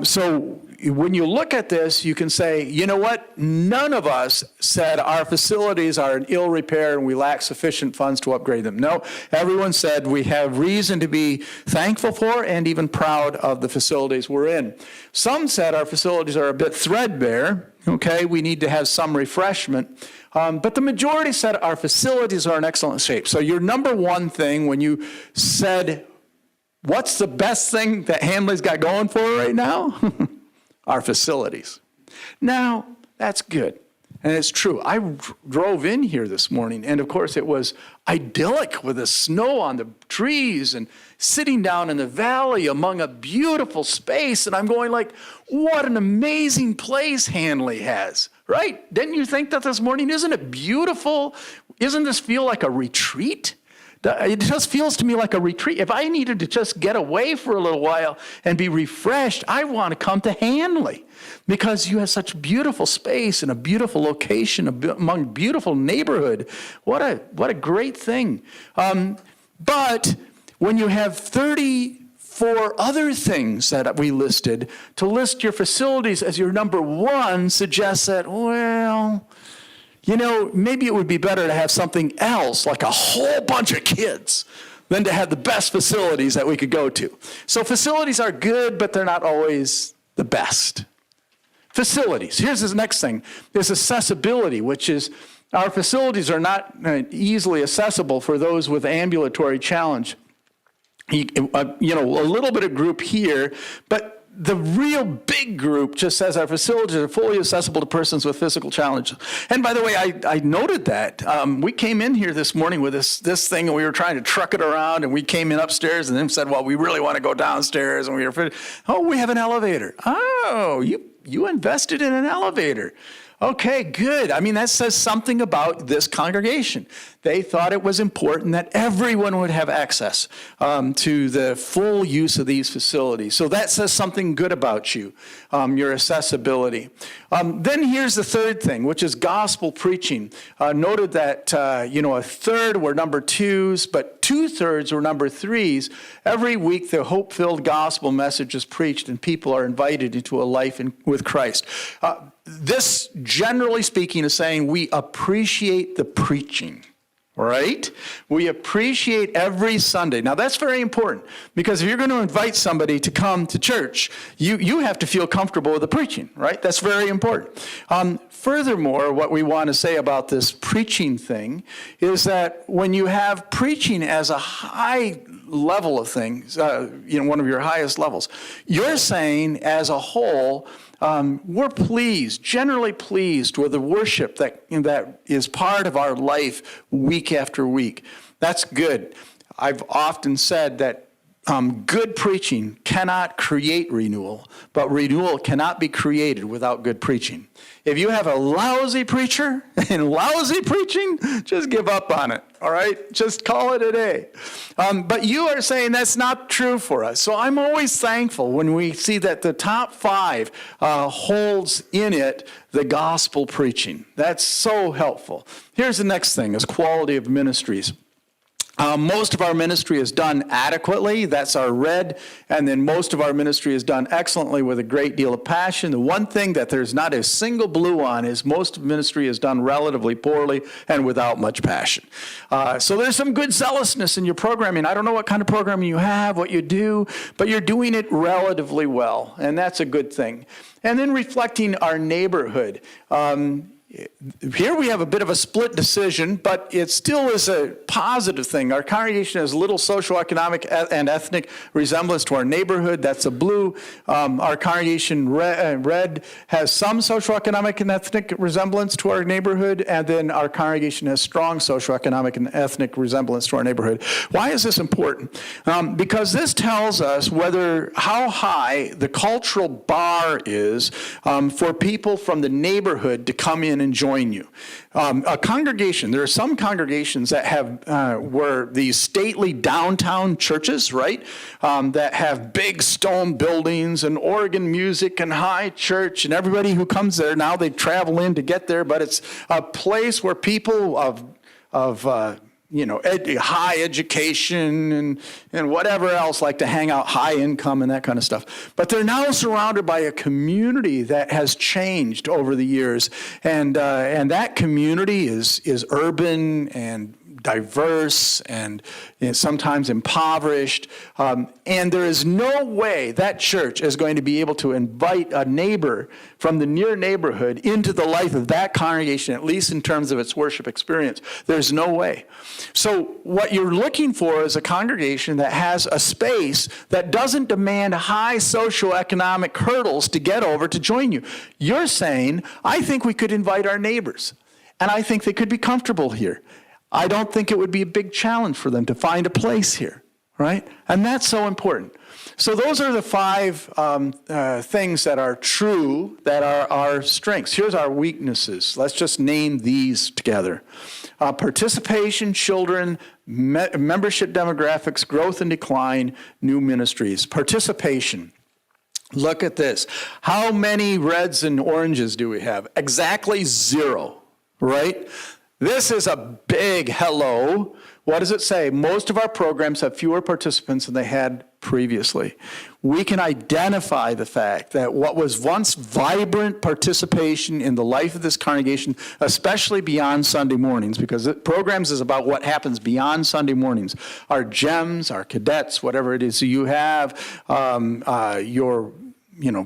So when you look at this, you can say, you know what? None of us said our facilities are in ill repair and we lack sufficient funds to upgrade them. No, everyone said we have reason to be thankful for and even proud of the facilities we're in. Some said our facilities are a bit threadbare. Okay, we need to have some refreshment. But the majority said our facilities are in excellent shape. So your number one thing when you said, what's the best thing that Hanley's got going for right now? Our facilities. Now, that's good. And it's true. I drove in here this morning, and of course it was idyllic with the snow on the trees and sitting down in the valley among a beautiful space. And I'm going like, what an amazing place Hanley has, right? Didn't you think that this morning? Isn't it beautiful? Isn't this feel like a retreat? It just feels to me like a retreat. If I needed to just get away for a little while and be refreshed, I want to come to Hanley because you have such beautiful space and a beautiful location among beautiful neighborhood. What a great thing. But when you have 34 other things that we listed, to list your facilities as your number one suggests that, well, maybe it would be better to have something else, like a whole bunch of kids, than to have the best facilities that we could go to. So facilities are good, but they're not always the best. Facilities. Here's the next thing, is accessibility, which is our facilities are not easily accessible for those with ambulatory challenge. A little bit of group here, but the real big group just says our facilities are fully accessible to persons with physical challenges. And by the way, I noted that. We came in here this morning with this thing, and we were trying to truck it around, and we came in upstairs and then said, well, we really want to go downstairs, and we have an elevator. Oh, you invested in an elevator. Okay, good. I mean, that says something about this congregation. They thought it was important that everyone would have access to the full use of these facilities. So that says something good about you, your accessibility. Then here's the third thing, which is gospel preaching. Noted that, a third were number 2s, but 2/3 were number 3s. Every week, the hope-filled gospel message is preached, and people are invited into a life with Christ. This, generally speaking, is saying we appreciate the preaching, right? We appreciate every Sunday. Now, that's very important, because if you're going to invite somebody to come to church, you have to feel comfortable with the preaching, right? That's very important. Furthermore, what we want to say about this preaching thing is that when you have preaching as a high level of things, one of your highest levels, you're saying as a whole, we're pleased, generally pleased with the worship that is part of our life week after week. That's good. I've often said that good preaching cannot create renewal, but renewal cannot be created without good preaching. If you have a lousy preacher and lousy preaching, just give up on it, all right? Just call it a day. But you are saying that's not true for us. So I'm always thankful when we see that the top 5 holds in it the gospel preaching. That's so helpful. Here's the next thing, is quality of ministries. Most of our ministry is done adequately. That's our red. And then most of our ministry is done excellently with a great deal of passion. The one thing that there's not a single blue on is most of ministry is done relatively poorly and without much passion. So there's some good zealousness in your programming. I don't know what kind of programming you have, what you do, but you're doing it relatively well. And that's a good thing. And then reflecting our neighborhood. Here we have a bit of a split decision, but it still is a positive thing. Our congregation has little socioeconomic and ethnic resemblance to our neighborhood. That's a blue. Our congregation, red, has some socioeconomic and ethnic resemblance to our neighborhood, and then our congregation has strong socioeconomic and ethnic resemblance to our neighborhood. Why is this important? Because this tells us how high the cultural bar is for people from the neighborhood to come in and join you. A congregation, there are some congregations that have, were these stately downtown churches, right? That have big stone buildings and organ music and high church, and everybody who comes there, now they travel in to get there, but it's a place where people of high education and whatever else like to hang out, high income and that kind of stuff. But they're now surrounded by a community that has changed over the years. And that community is urban and diverse and sometimes impoverished. And there is no way that church is going to be able to invite a neighbor from the near neighborhood into the life of that congregation, at least in terms of its worship experience. There's no way. So what you're looking for is a congregation that has a space that doesn't demand high socioeconomic hurdles to get over to join you. You're saying, I think we could invite our neighbors, and I think they could be comfortable here. I don't think it would be a big challenge for them to find a place here, right? And that's so important. So those are the 5 things that are true, that are our strengths. Here's our weaknesses. Let's just name these together. Participation, children, membership demographics, growth and decline, new ministries. Participation. Look at this. How many reds and oranges do we have? Exactly 0, right? This is a big hello. What does it say? Most of our programs have fewer participants than they had previously. We can identify the fact that what was once vibrant participation in the life of this congregation, especially beyond Sunday mornings, because programs is about what happens beyond Sunday mornings. Our gems, our cadets, whatever it is you have, your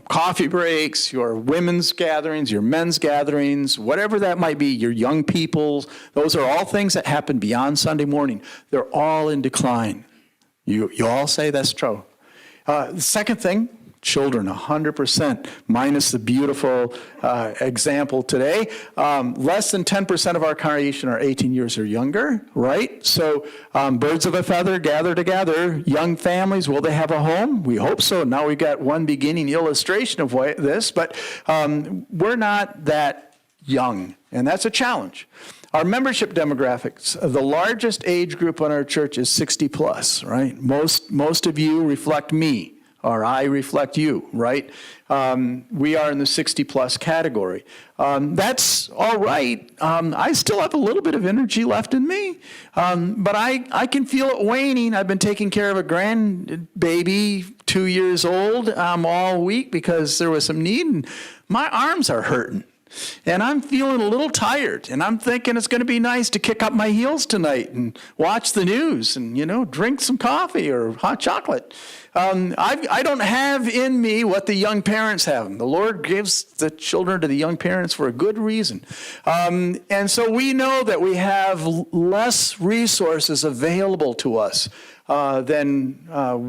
coffee breaks, your women's gatherings, your men's gatherings, whatever that might be, your young people's, those are all things that happen beyond Sunday morning. They're all in decline. You all say that's true. The second thing, children, 100%, minus the beautiful example today. Less than 10% of our congregation are 18 years or younger, right? So birds of a feather gather together. Young families, will they have a home? We hope so. Now we've got one beginning illustration of this, but we're not that young, and that's a challenge. Our membership demographics, the largest age group on our church is 60 plus, right? Most of you reflect me, or I reflect you, right? We are in the 60 plus category. That's all right. I still have a little bit of energy left in me, but I can feel it waning. I've been taking care of a grandbaby, 2 years old, all week because there was some need, and my arms are hurting. And I'm feeling a little tired, and I'm thinking it's going to be nice to kick up my heels tonight and watch the news and, drink some coffee or hot chocolate. I don't have in me what the young parents have. The Lord gives the children to the young parents for a good reason. And so we know that we have less resources available to us than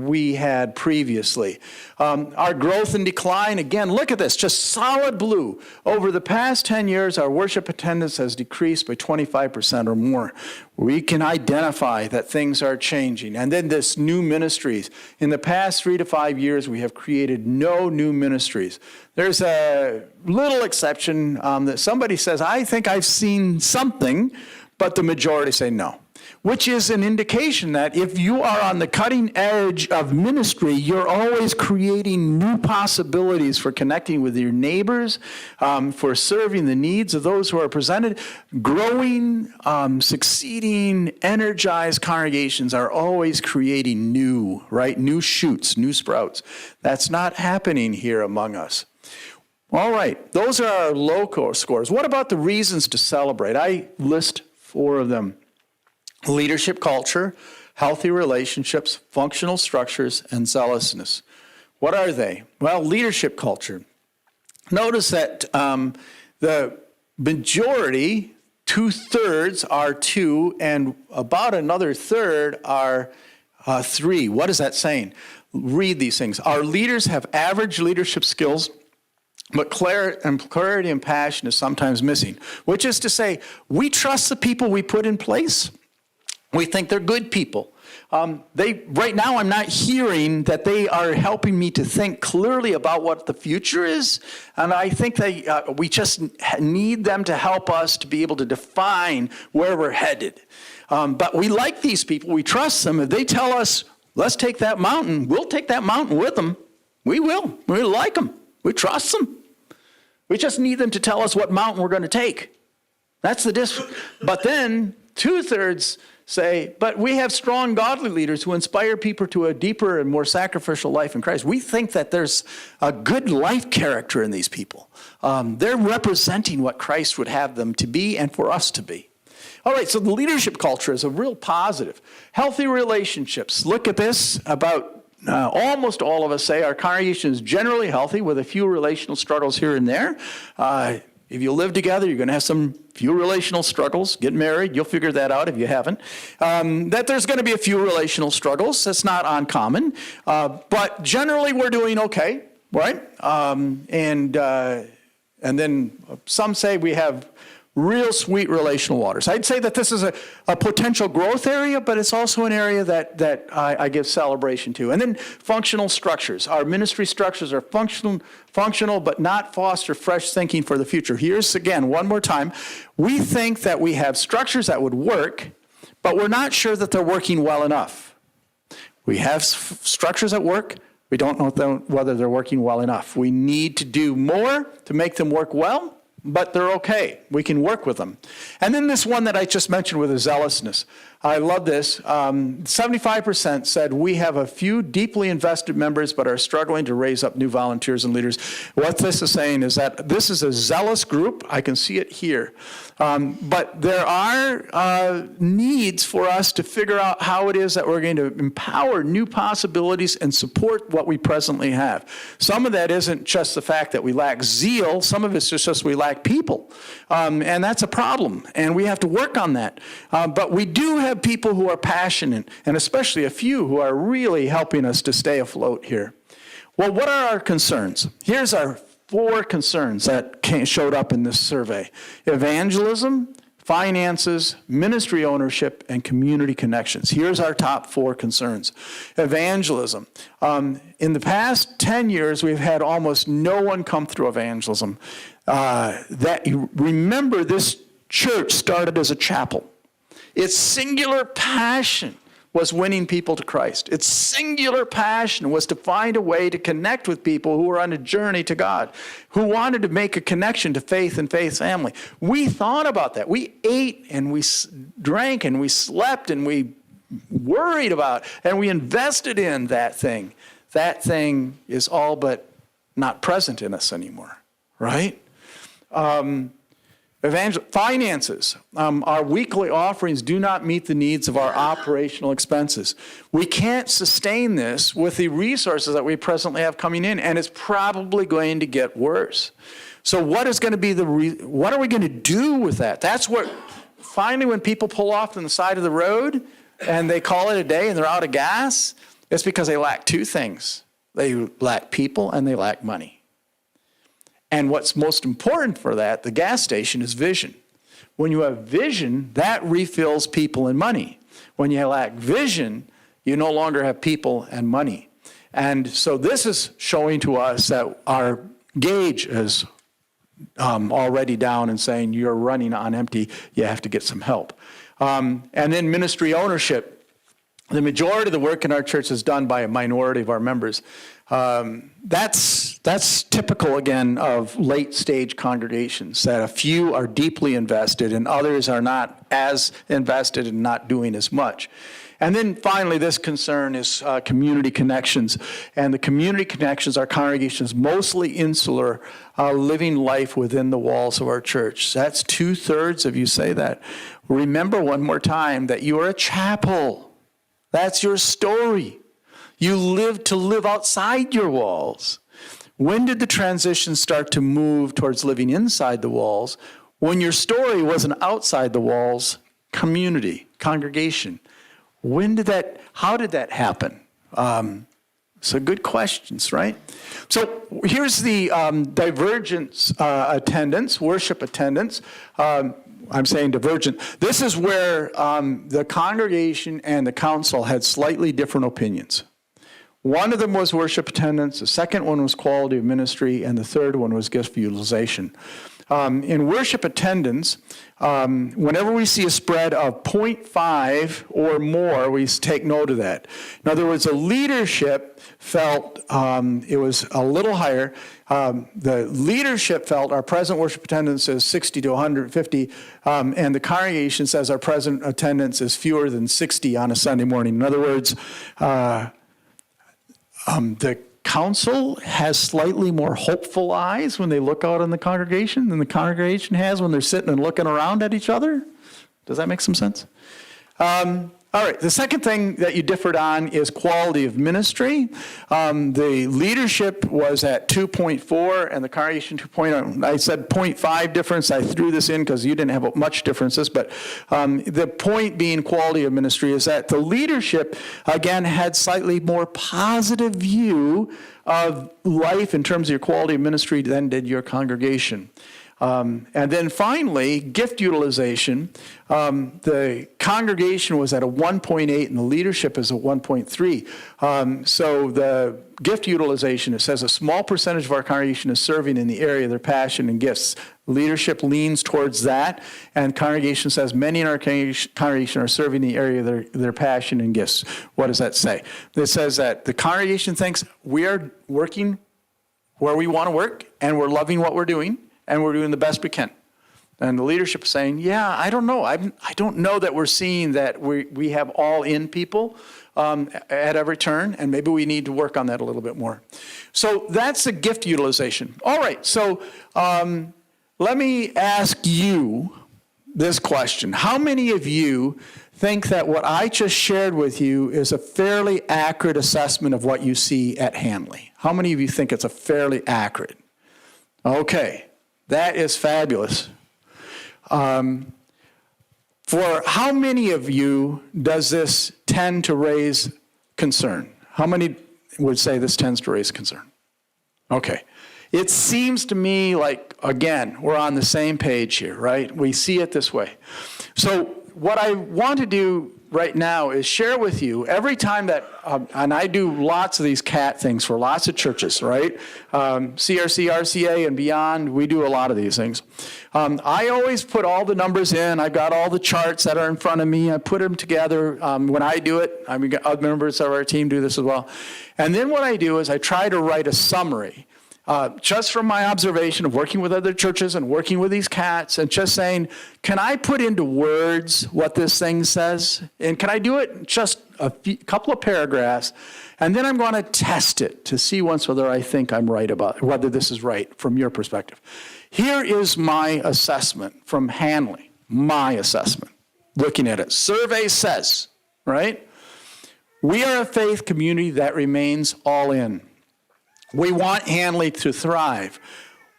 we had previously. Our growth and decline, again, look at this, just solid blue. Over the past 10 years, our worship attendance has decreased by 25% or more. We can identify that things are changing. And then this new ministries. In the past 3 to 5 years, we have created no new ministries. There's a little exception that somebody says, I think I've seen something, but the majority say no. Which is an indication that if you are on the cutting edge of ministry, you're always creating new possibilities for connecting with your neighbors, for serving the needs of those who are presented. Growing, succeeding, energized congregations are always creating new, right? New shoots, new sprouts. That's not happening here among us. All right, those are our low scores. What about the reasons to celebrate? I list 4 of them. Leadership culture, healthy relationships, functional structures, and zealousness. What are they? Well, leadership culture. Notice that the majority, 2/3 are 2, and about another third are 3. What is that saying? Read these things. Our leaders have average leadership skills, but clarity and passion is sometimes missing, which is to say, we trust the people we put in place. We think they're good people. Right now, I'm not hearing that they are helping me to think clearly about what the future is, and I think we just need them to help us to be able to define where we're headed. But we like these people. We trust them. If they tell us, let's take that mountain, we'll take that mountain with them. We will. We like them. We trust them. We just need them to tell us what mountain we're going to take. That's the difference. But then 2/3 say, but we have strong godly leaders who inspire people to a deeper and more sacrificial life in Christ. We think that there's a good life character in these people. They're representing what Christ would have them to be and for us to be. All right, so the leadership culture is a real positive. Healthy relationships. Look at this. About almost all of us say our congregation is generally healthy with a few relational struggles here and there. If you live together, you're going to have some few relational struggles. Get married, you'll figure that out if you haven't. That there's going to be a few relational struggles. That's not uncommon. But generally, we're doing okay, right? And then some say we have real sweet relational waters. I'd say that this is a potential growth area, but it's also an area that I give celebration to. And then functional structures. Our ministry structures are functional, but not foster fresh thinking for the future. Here's again, one more time. We think that we have structures that would work, but we're not sure that they're working well enough. We have structures that work. We don't know whether they're working well enough. We need to do more to make them work well. But they're okay. We can work with them. And then this one that I just mentioned with the zealousness. I love this. 75% said we have a few deeply invested members but are struggling to raise up new volunteers and leaders. What this is saying is that this is a zealous group. I can see it here. But there are needs for us to figure out how it is that we're going to empower new possibilities and support what we presently have. Some of that isn't just the fact that we lack zeal. Some of it's just we lack people. And that's a problem. And we have to work on that. But we do have people who are passionate, and especially a few who are really helping us to stay afloat here. Well, what are our concerns? Here's our 4 concerns that showed up in this survey. Evangelism, finances, ministry ownership, and community connections. Here's our top 4 concerns. Evangelism. In the past 10 years, we've had almost no one come through evangelism. remember, this church started as a chapel. Its singular passion was winning people to Christ. Its singular passion was to find a way to connect with people who were on a journey to God, who wanted to make a connection to faith and faith family. We thought about that. We ate and we drank and we slept and we worried about and we invested in that thing. That thing is all but not present in us anymore, right? Finances. Our weekly offerings do not meet the needs of our operational expenses. We can't sustain this with the resources that we presently have coming in, and it's probably going to get worse. So what is going to be what are we going to do with that? That's what, finally, when people pull off on the side of the road and they call it a day and they're out of gas, it's because they lack two things. They lack people and they lack money. And what's most important for that, the gas station, is vision. When you have vision, that refills people and money. When you lack vision, you no longer have people and money. And so this is showing to us that our gauge is already down and saying you're running on empty, you have to get some help. And then ministry ownership. The majority of the work in our church is done by a minority of our members. That's typical, again, of late-stage congregations, that a few are deeply invested and others are not as invested and not doing as much. And then finally, this concern is community connections. And the community connections, our congregations, mostly insular, living life within the walls of our church. That's 2/3 of you say that. Remember one more time that you are a chapel. That's your story. You live to live outside your walls. When did the transition start to move towards living inside the walls? When your story wasn't outside the walls, community, congregation. How did that happen? So good questions, right? So here's the divergence attendance, worship attendance. I'm saying divergent. This is where the congregation and the council had slightly different opinions. One of them was worship attendance, the second one was quality of ministry, and the third one was gift utilization. In worship attendance, whenever we see a spread of 0.5 or more, we take note of that. In other words, the leadership felt it was a little higher. The leadership felt our present worship attendance is 60 to 150, and the congregation says our present attendance is fewer than 60 on a Sunday morning. In other words, the council has slightly more hopeful eyes when they look out on the congregation than the congregation has when they're sitting and looking around at each other. Does that make some sense? All right, the second thing that you differed on is quality of ministry. The leadership was at 2.4 and the congregation 2.0. I said 0.5 difference. I threw this in because you didn't have much differences, but the point being quality of ministry is that the leadership, again, had slightly more positive view of life in terms of your quality of ministry than did your congregation. And then finally, gift utilization. The congregation was at a 1.8 and the leadership is a 1.3. So the gift utilization, it says a small percentage of our congregation is serving in the area of their passion and gifts. Leadership leans towards that, and congregation says many in our congregation are serving in the area of their passion and gifts. What does that say? It says that the congregation thinks we are working where we want to work and we're loving what we're doing. And we're doing the best we can. And the leadership is saying, yeah, I don't know. I don't know that we're seeing that we have all in people at every turn, and maybe we need to work on that a little bit more. So that's the gift utilization. All right, so let me ask you this question. How many of you think that what I just shared with you is a fairly accurate assessment of what you see at Hanley? How many of you think it's a fairly accurate? Okay. That is fabulous. For how many of you does this tend to raise concern? How many would say this tends to raise concern? Okay. It seems to me like, again, we're on the same page here, right? We see it this way. So what I want to do right now is share with you every time that, and I do lots of these CAT things for lots of churches, right? CRC, RCA, and beyond, we do a lot of these things. I always put all the numbers in. I've got all the charts that are in front of me. I put them together. When I do it, I mean, other members of our team do this as well. And then what I do is I try to write a summary. Just from my observation of working with other churches and working with these cats and just saying, can I put into words what this thing says? And can I do it in just a couple of paragraphs? And then I'm going to test it to see once whether I think I'm right about whether this is right from your perspective. Here is my assessment from Hanley, my assessment, looking at it. Survey says, right? We are a faith community that remains all in. We want Hanley to thrive.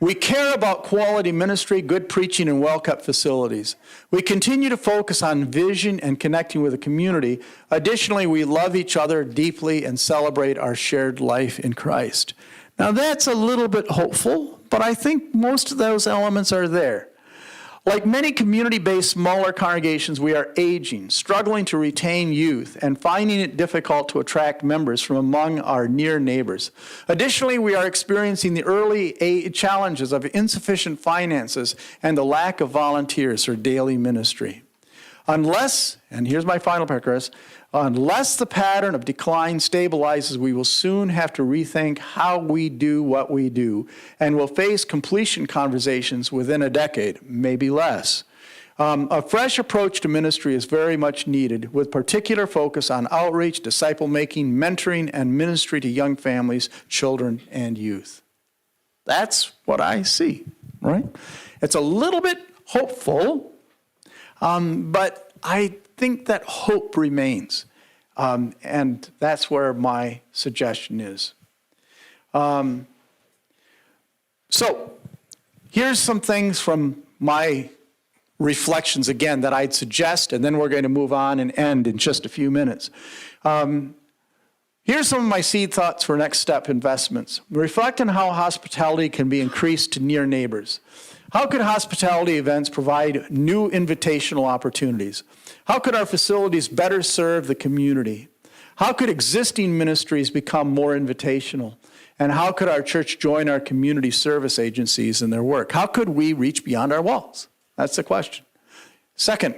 We care about quality ministry, good preaching, and well-kept facilities. We continue to focus on vision and connecting with the community. Additionally, we love each other deeply and celebrate our shared life in Christ. Now, that's a little bit hopeful, but I think most of those elements are there. Like many community-based smaller congregations, we are aging, struggling to retain youth, and finding it difficult to attract members from among our near neighbors. Additionally, we are experiencing the early challenges of insufficient finances and the lack of volunteers for daily ministry. Unless, and here's my final paragraph, unless the pattern of decline stabilizes, we will soon have to rethink how we do what we do, and will face completion conversations within a decade, maybe less. A fresh approach to ministry is very much needed, with particular focus on outreach, disciple-making, mentoring, and ministry to young families, children, and youth. That's what I see, right? It's a little bit hopeful, but I think that hope remains, and that's where my suggestion is. So here's some things from my reflections again that I'd suggest, and then we're going to move on and end in just a few minutes. Here's some of my seed thoughts for next step investments. Reflect on how hospitality can be increased to near neighbors. How could hospitality events provide new invitational opportunities? How could our facilities better serve the community? How could existing ministries become more invitational? And how could our church join our community service agencies in their work? How could we reach beyond our walls? That's the question. Second,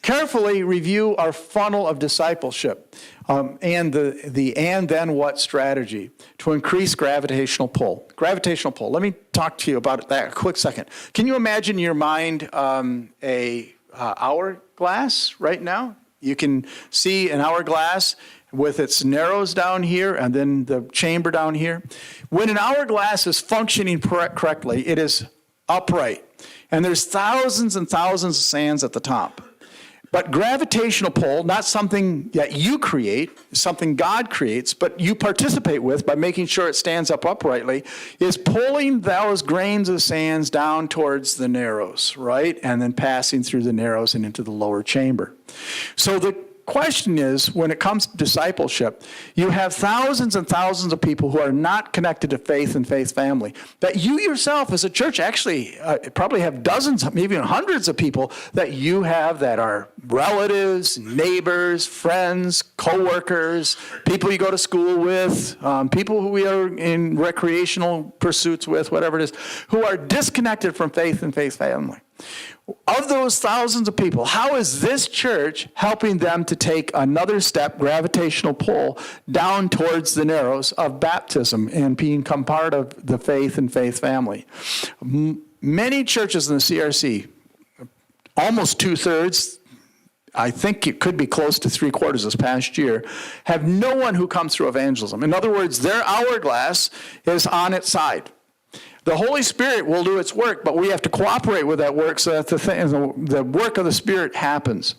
carefully review our funnel of discipleship and the and then what strategy to increase gravitational pull. Gravitational pull. Let me talk to you about that a quick second. Can you imagine in your mind a hourglass right now? You can see an hourglass with its narrows down here and then the chamber down here. When an hourglass is functioning correctly, it is upright. And there's thousands and thousands of sands at the top. But gravitational pull, not something that you create, something God creates, but you participate with by making sure it stands up uprightly, is pulling those grains of sands down towards the narrows, right? And then passing through the narrows and into the lower chamber. So the question is, when it comes to discipleship, you have thousands and thousands of people who are not connected to faith and faith family. That you yourself as a church actually probably have dozens, maybe even hundreds of people that you have that are relatives, neighbors, friends, co-workers, people you go to school with, people who we are in recreational pursuits with, whatever it is, who are disconnected from faith and faith family. Of those thousands of people, how is this church helping them to take another step, gravitational pull, down towards the narrows of baptism and become part of the faith and faith family? Many churches in the CRC, almost 2/3, I think it could be close to 3/4 this past year, have no one who comes through evangelism. In other words, their hourglass is on its side. The Holy Spirit will do its work, but we have to cooperate with that work so that the work of the Spirit happens.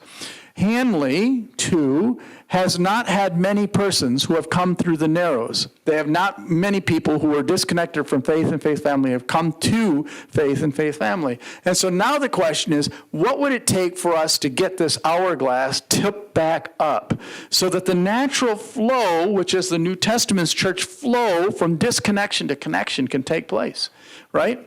Hanley, too, has not had many persons who have come through the narrows. They have not many people who are disconnected from faith and faith family have come to faith and faith family. And so now the question is, what would it take for us to get this hourglass tipped back up so that the natural flow, which is the New Testament's church flow from disconnection to connection, can take place, right?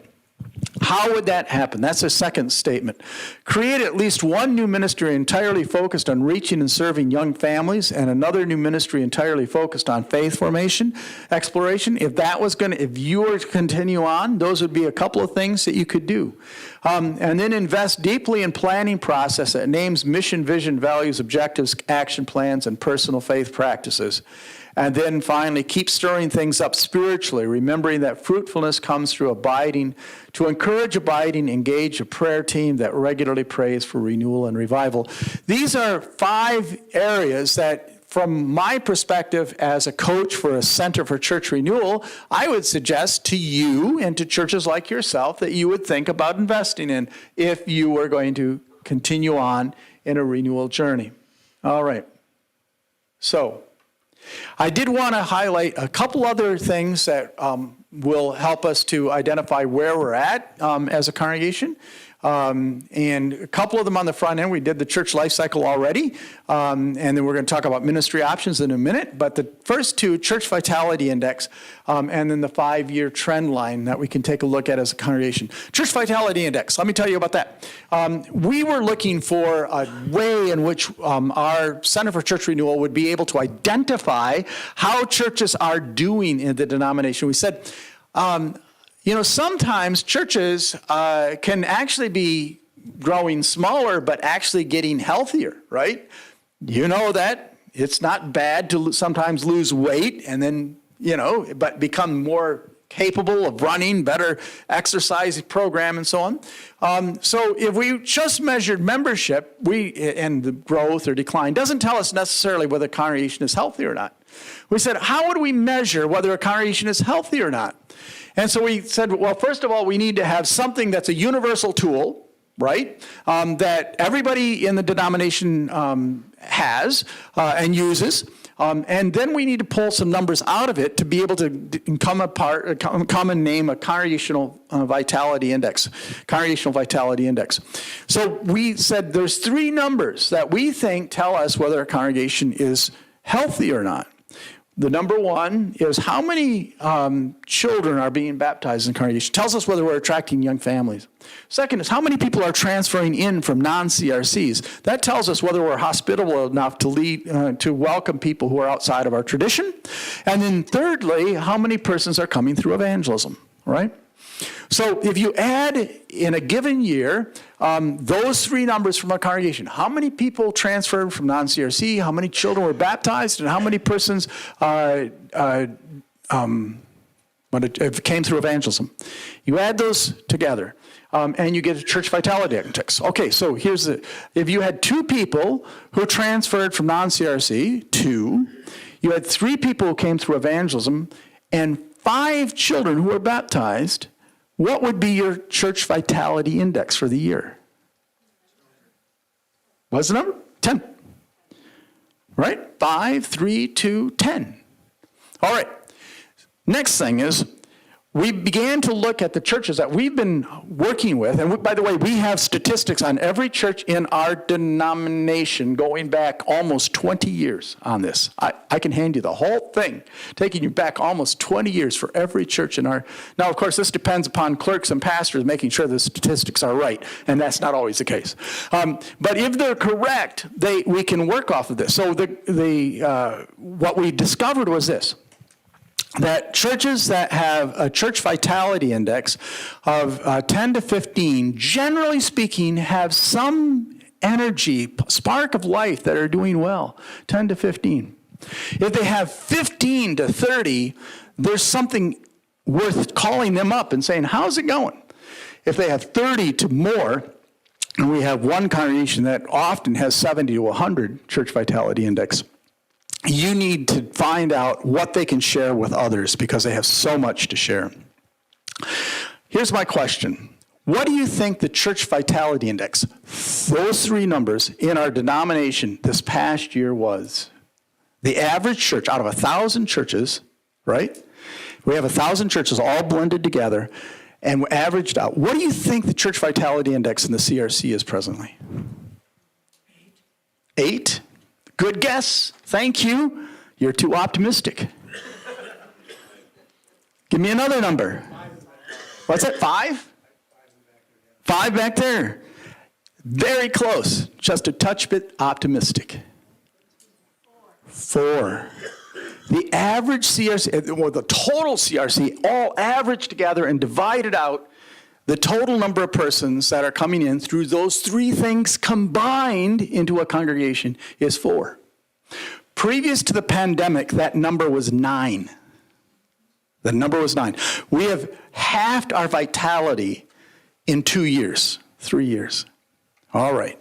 How would that happen? That's a second statement. Create at least one new ministry entirely focused on reaching and serving young families, and another new ministry entirely focused on faith formation, exploration. If you were to continue on, those would be a couple of things that you could do. And then invest deeply in planning process that names mission, vision, values, objectives, action plans, and personal faith practices. And then finally, keep stirring things up spiritually, remembering that fruitfulness comes through abiding. To encourage abiding, engage a prayer team that regularly prays for renewal and revival. These are 5 areas that, from my perspective as a coach for a Center for Church Renewal, I would suggest to you and to churches like yourself that you would think about investing in if you were going to continue on in a renewal journey. All right. So, I did want to highlight a couple other things that will help us to identify where we're at as a congregation. And a couple of them on the front end. We did the church life cycle already. And then we're going to talk about ministry options in a minute. But the first 2, Church Vitality Index, and then the 5-year trend line that we can take a look at as a congregation. Church Vitality Index, let me tell you about that. We were looking for a way in which our Center for Church Renewal would be able to identify how churches are doing in the denomination. We said, sometimes churches can actually be growing smaller, but actually getting healthier, right? You know that it's not bad to sometimes lose weight and then, but become more capable of running, better exercise program and so on. So if we just measured membership, and the growth or decline doesn't tell us necessarily whether a congregation is healthy or not. We said, how would we measure whether a congregation is healthy or not? And so we said, well, first of all, we need to have something that's a universal tool, right, that everybody in the denomination has and uses. And then we need to pull some numbers out of it to be able to come and name a congregational vitality index. Congregational vitality index. So we said there's 3 numbers that we think tell us whether a congregation is healthy or not. The number 1 is how many children are being baptized in the congregation. It tells us whether we're attracting young families. Second is how many people are transferring in from non-CRCs. That tells us whether we're hospitable enough to welcome people who are outside of our tradition. And then thirdly, how many persons are coming through evangelism, right? So if you add in a given year those 3 numbers from a congregation, how many people transferred from non-CRC, how many children were baptized, and how many persons came through evangelism. You add those together and you get a church vitality index. Okay, so if you had 2 people who transferred from non-CRC, 2, you had 3 people who came through evangelism, and 5 children who were baptized, what would be your church vitality index for the year? What's the number? 10. Right? 5, 3, 2, 10. All right. Next thing is, we began to look at the churches that we've been working with. And by the way, we have statistics on every church in our denomination going back almost 20 years on this. I can hand you the whole thing, taking you back almost 20 years for every church in our... Now, of course, this depends upon clerks and pastors making sure the statistics are right, and that's not always the case. But if they're correct, we can work off of this. So what we discovered was this. That churches that have a church vitality index of 10 to 15, generally speaking, have some energy, spark of life that are doing well, 10 to 15. If they have 15 to 30, there's something worth calling them up and saying, how's it going? If they have 30 to more, and we have one congregation that often has 70 to 100 church vitality index, you need to find out what they can share with others because they have so much to share. Here's my question. What do you think the church vitality index, those 3 numbers in our denomination this past year was? The average church out of 1,000 churches, right? We have 1,000 churches all blended together and averaged out. What do you think the church vitality index in the CRC is presently? 8? Good guess. Thank you. You're too optimistic. Give me another number. What's that, 5? 5 back there. Very close, just a touch bit optimistic. 4. The average CRC, or the total CRC, all averaged together and divided out, the total number of persons that are coming in through those 3 things combined into a congregation is 4. Previous to the pandemic, that number was 9. The number was 9. We have halved our vitality in 2 years, 3 years. All right.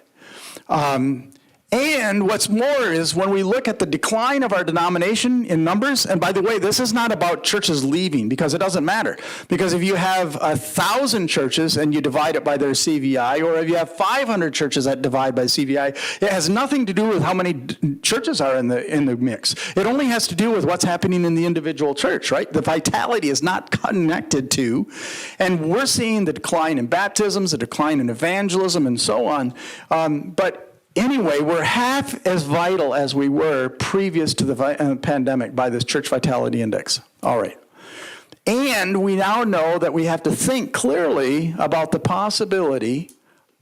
And what's more is when we look at the decline of our denomination in numbers, and by the way, this is not about churches leaving, because it doesn't matter. Because if you have 1,000 churches and you divide it by their CVI, or if you have 500 churches that divide by CVI, it has nothing to do with how many churches are in the mix. It only has to do with what's happening in the individual church, right? The vitality is not connected to, and we're seeing the decline in baptisms, the decline in evangelism, and so on. But anyway, we're half as vital as we were previous to the pandemic by this Church Vitality Index. All right. And we now know that we have to think clearly about the possibility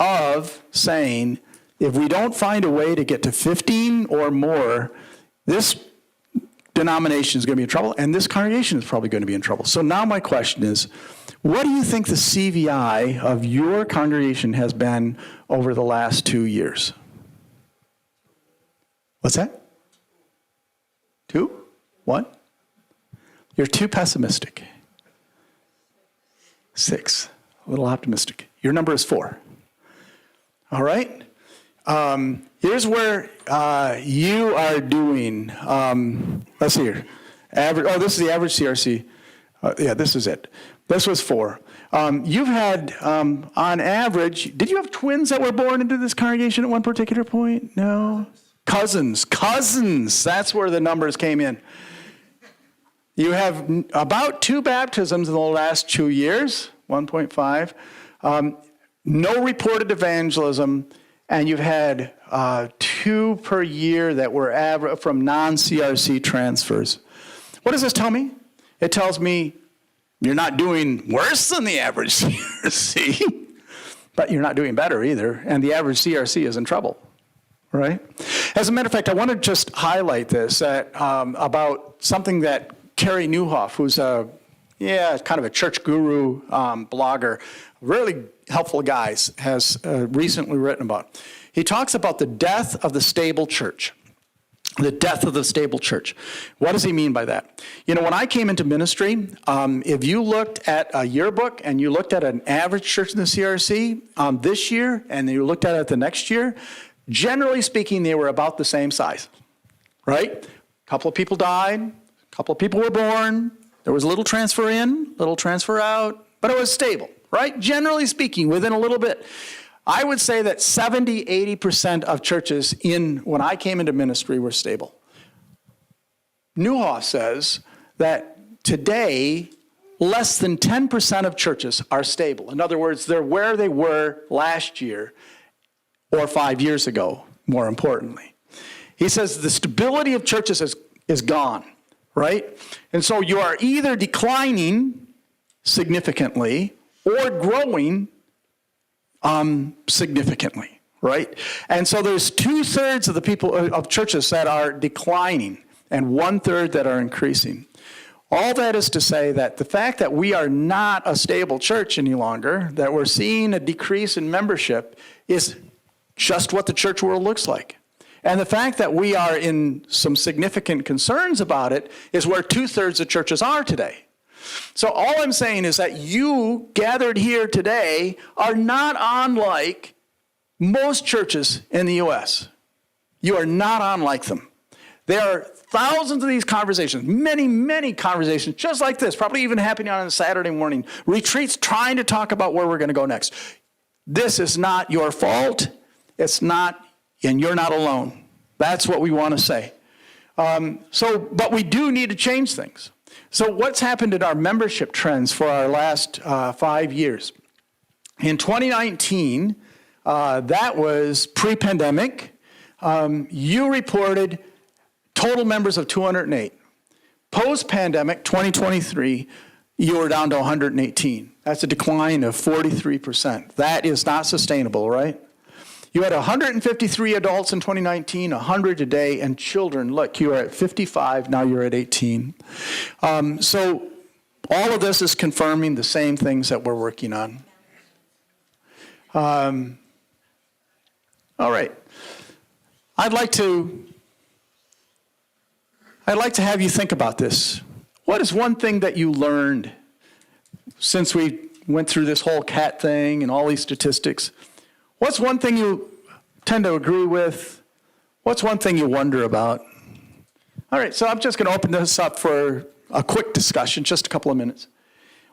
of saying, if we don't find a way to get to 15 or more, this denomination is going to be in trouble, and this congregation is probably going to be in trouble. So now my question is, what do you think the CVI of your congregation has been over the last 2 years? What's that? 2? 1? You're too pessimistic. 6. A little optimistic. Your number is 4. All right? Here's where you are doing, let's see here. This is the average CRC. Yeah, this is it. This was 4. You've had, on average, did you have twins that were born into this congregation at one particular point? No? Cousins, that's where the numbers came in. You have about 2 baptisms in the last 2 years, 1.5. No reported evangelism, and you've had 2 per year that were from non-CRC transfers. What does this tell me? It tells me you're not doing worse than the average CRC, but you're not doing better either, and the average CRC is in trouble. Right? As a matter of fact, I want to just highlight this about something that Kerry Newhoff, who's kind of a church guru blogger, really helpful guy, has recently written about. He talks about the death of the stable church. The death of the stable church. What does he mean by that? You know, when I came into ministry, if you looked at a yearbook and you looked at an average church in the CRC this year, and you looked at it the next year, generally speaking, they were about the same size, right? A couple of people died, a couple of people were born, there was a little transfer in, little transfer out, but it was stable, right? Generally speaking, within a little bit. I would say that 70, 80% of churches when I came into ministry were stable. Newhoff says that today, less than 10% of churches are stable. In other words, they're where they were last year, or 5 years ago, more importantly. He says the stability of churches is gone, right? And so you are either declining significantly or growing significantly, right? And so there's 2/3 of the people of churches that are declining and 1/3 that are increasing. All that is to say that the fact that we are not a stable church any longer, that we're seeing a decrease in membership, is just what the church world looks like. And the fact that we are in some significant concerns about it is where 2/3 of churches are today. So all I'm saying is that you gathered here today are not unlike most churches in the U.S. You are not unlike them. There are thousands of these conversations, many, many conversations just like this, probably even happening on a Saturday morning, retreats trying to talk about where we're going to go next. This is not your fault. It's not, and you're not alone. That's what we want to say. But we do need to change things. So what's happened in our membership trends for our last 5 years? In 2019, that was pre-pandemic, you reported total members of 208. Post-pandemic, 2023, you were down to 118. That's a decline of 43%. That is not sustainable, right? You had 153 adults in 2019, 100 today, and children, look, you are at 55, now you're at 18. So all of this is confirming the same things that we're working on. All right. I'd like to have you think about this. What is one thing that you learned since we went through this whole cat thing and all these statistics? What's one thing you tend to agree with? What's one thing you wonder about? All right, so I'm just going to open this up for a quick discussion, just a couple of minutes.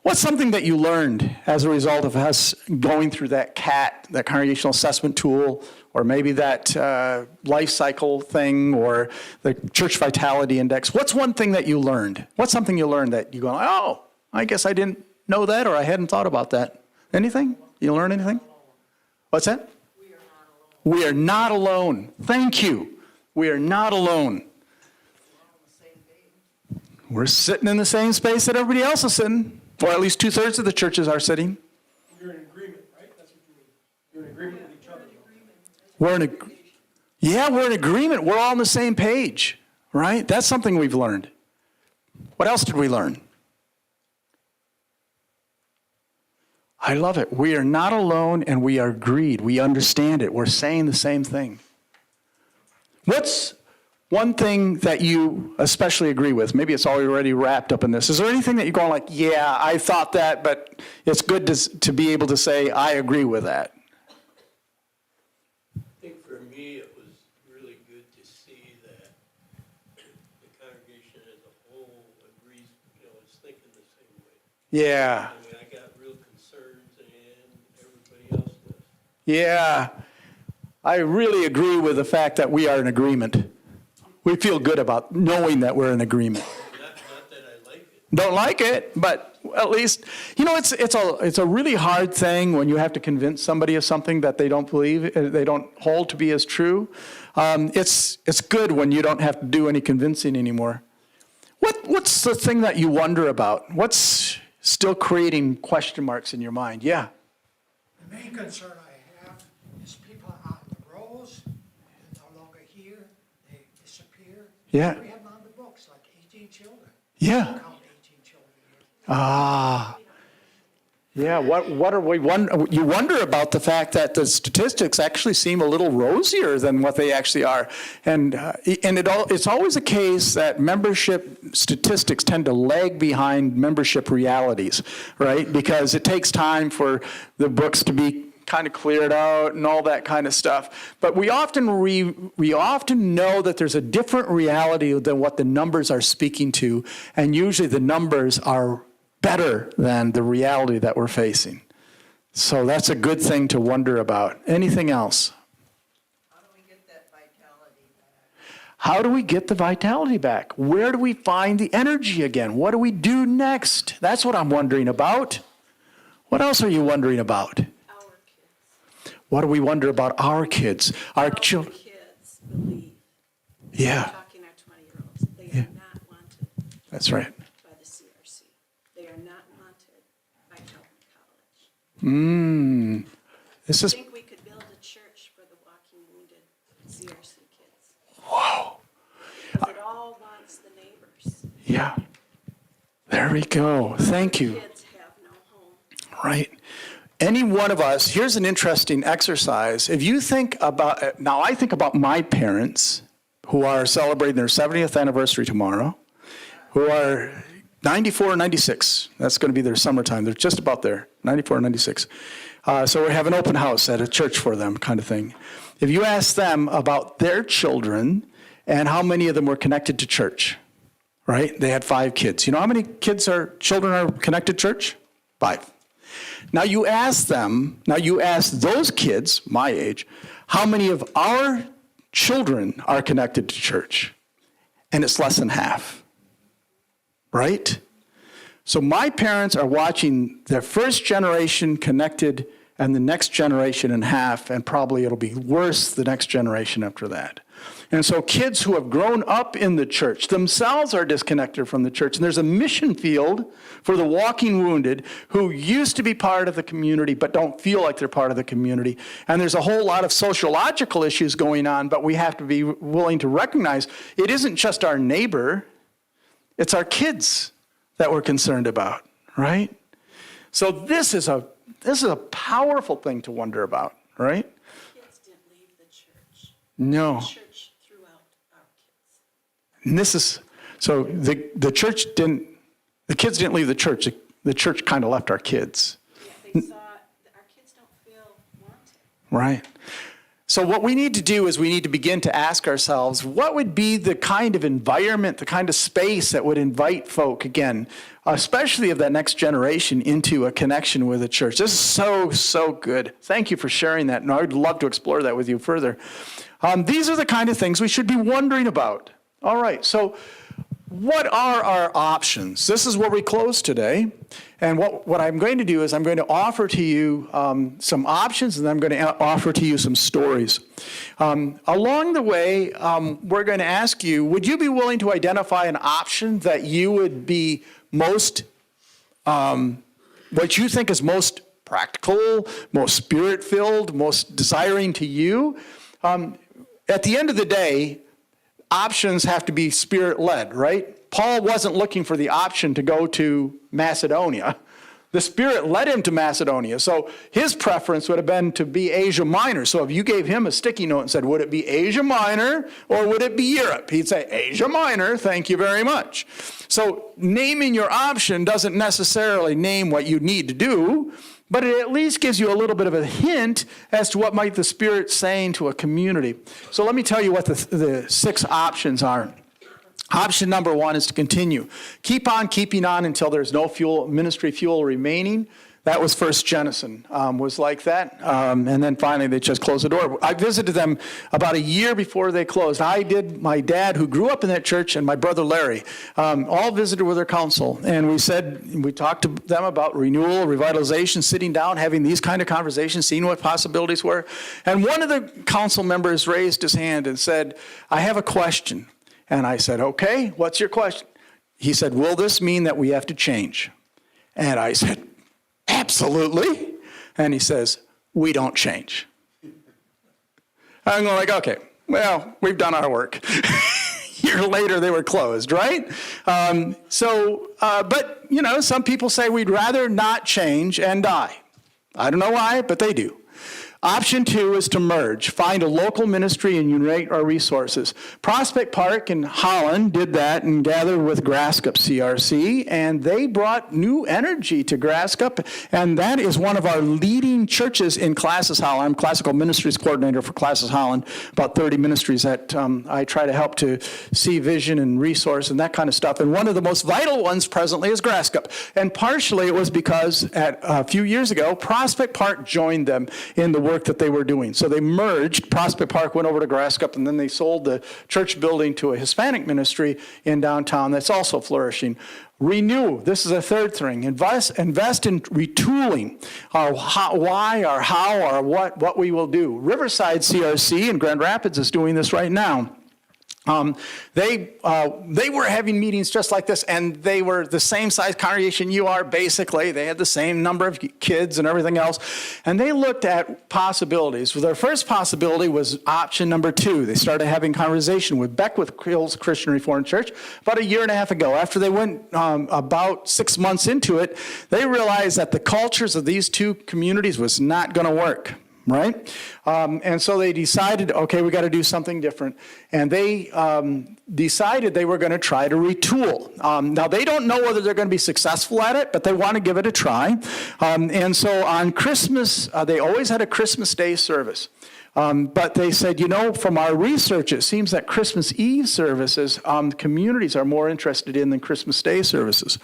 What's something that you learned as a result of us going through that CAT, that congregational assessment tool, or maybe that life cycle thing, or the church vitality index? What's one thing that you learned? What's something you learned that you go, oh, I guess I didn't know that, or I hadn't thought about that? Anything? You learn anything? What's that? We are not alone. Thank you. We are not alone. We're sitting in the same space that everybody else is sitting, or at least 2/3 of the churches are sitting. You're in agreement, right? That's what you mean. You're in agreement with each other. We're in agreement. We're all on the same page, right? That's something we've learned. What else did we learn? I love it. We are not alone, and we are agreed. We understand it. We're saying the same thing. What's one thing that you especially agree with? Maybe it's already wrapped up in this. Is there anything that you're going like, yeah, I thought that, but it's good to be able to say, I agree with that? I think for me, it was really good to see that the congregation as a whole agrees, is thinking the same way. Yeah. I mean, I got real concerns, and everybody else does. Yeah. I really agree with the fact that we are in agreement. We feel good about knowing that we're in agreement. Not that I like it. Don't like it, but at least, it's a really hard thing when you have to convince somebody of something that they don't believe, they don't hold to be as true. It's good when you don't have to do any convincing anymore. What's the thing that you wonder about? What's still creating question marks in your mind? Yeah. The main concern I have is people on the rolls, they're no longer here, they disappear. Yeah. We have them on the books, like 18 children. Yeah. Count 18 children here. Ah. Yeah, what are we you wonder about the fact that the statistics actually seem a little rosier than what they actually are. And it's always a case that membership statistics tend to lag behind membership realities, right? Because it takes time for the books to be kind of cleared out and all that kind of stuff. But we often know that there's a different reality than what the numbers are speaking to, and usually the numbers are better than the reality that we're facing. So that's a good thing to wonder about. Anything else? How do we get that vitality back? How do we get the vitality back? Where do we find the energy again? What do we do next? That's what I'm wondering about. What else are you wondering about? Our kids. What do we wonder about our kids? Our children. Kids believe. Yeah. We're talking our 20-year-olds. They are not wanted That's right. by the CRC. They are not wanted by Calvin College. This is, I think we could build a church for the walking wounded CRC kids. whoa. Because it all wants the neighbors. Yeah. There we go. Thank you. Kids have no home. Right. Any one of us, here's an interesting exercise. If you think about, now I think about my parents who are celebrating their 70th anniversary tomorrow, who are 94 and 96. That's going to be their summertime. They're just about there, 94 and 96. So we have an open house at a church for them kind of thing. If you ask them about their children and how many of them were connected to church, right? They had 5 kids. You know how many children are connected to church? 5. Now you ask those kids, my age, how many of our children are connected to church? And it's less than half, right? So my parents are watching their first generation connected and the next generation in half, and probably it'll be worse the next generation after that. And so kids who have grown up in the church themselves are disconnected from the church. And there's a mission field for the walking wounded who used to be part of the community but don't feel like they're part of the community. And there's a whole lot of sociological issues going on, but we have to be willing to recognize it isn't just our neighbor, it's our kids that we're concerned about, right? So this is a powerful thing to wonder about, right? Kids didn't leave the church. No. The church threw out our kids. And this is, so the church didn't, the kids didn't leave the church. The church kind of left our kids. Yeah, they saw that our kids don't feel wanted. Right. So what we need to do is we need to begin to ask ourselves, what would be the kind of environment, the kind of space that would invite folk, again, especially of that next generation, into a connection with the church? This is so good. Thank you for sharing that, and I would love to explore that with you further. These are the kind of things we should be wondering about. All right, so what are our options? This is where we close today. And what I'm going to do is I'm going to offer to you some options, and I'm going to offer to you some stories. Along the way, we're going to ask you, would you be willing to identify an option that you would be most, what you think is most practical, most spirit-filled, most desiring to you? At the end of the day, options have to be spirit-led, right? Paul wasn't looking for the option to go to Macedonia. The Spirit led him to Macedonia. So his preference would have been to be Asia Minor. So if you gave him a sticky note and said, would it be Asia Minor or would it be Europe? He'd say, Asia Minor, thank you very much. So naming your option doesn't necessarily name what you need to do, but it at least gives you a little bit of a hint as to what might the Spirit saying to a community. So let me tell you what the 6 options are. Option number 1 is to continue. Keep on keeping on until there's no ministry fuel remaining. That was First Jenison, was like that. And then finally they just closed the door. I visited them about a year before they closed. I did, my dad, who grew up in that church, and my brother Larry, all visited with their council. And we talked to them about renewal, revitalization, sitting down, having these kind of conversations, seeing what possibilities were. And one of the council members raised his hand and said, I have a question. And I said, okay, what's your question? He said, will this mean that we have to change? And I said, absolutely. And he says, we don't change. I'm going like, okay, well, we've done our work. A year later, they were closed, right? But, you know, some people say we'd rather not change and die. I don't know why, but they do. Option 2 is to merge, find a local ministry and unite our resources. Prospect Park in Holland did that and gathered with Grascup CRC, and they brought new energy to Grascup, and that is one of our leading churches in Classes Holland. I'm Classical Ministries Coordinator for Classes Holland, about 30 ministries that I try to help to see vision and resource and that kind of stuff. And one of the most vital ones presently is Grascup. And partially it was because a few years ago, Prospect Park joined them in the work that they were doing. So they merged. Prospect Park went over to Grascup, and then they sold the church building to a Hispanic ministry in downtown that's also flourishing. Renew. This is a third thing. Invest in retooling our why, our how, our what we will do. Riverside CRC in Grand Rapids is doing this right now. They were having meetings just like this, and they were the same size congregation you are, basically. They had the same number of kids and everything else. And they looked at possibilities. Well, their first possibility was option number 2. They started having conversation with Beckwith Hills Christian Reformed Church about a year and a half ago. After they went about 6 months into it, they realized that the cultures of these two communities was not going to work. Right? And so they decided, okay, we got to do something different. And they decided they were going to try to retool. Now, they don't know whether they're going to be successful at it, but they want to give it a try. And so on Christmas, they always had a Christmas Day service. But they said, you know, from our research, it seems that Christmas Eve services, communities are more interested in than Christmas Day services.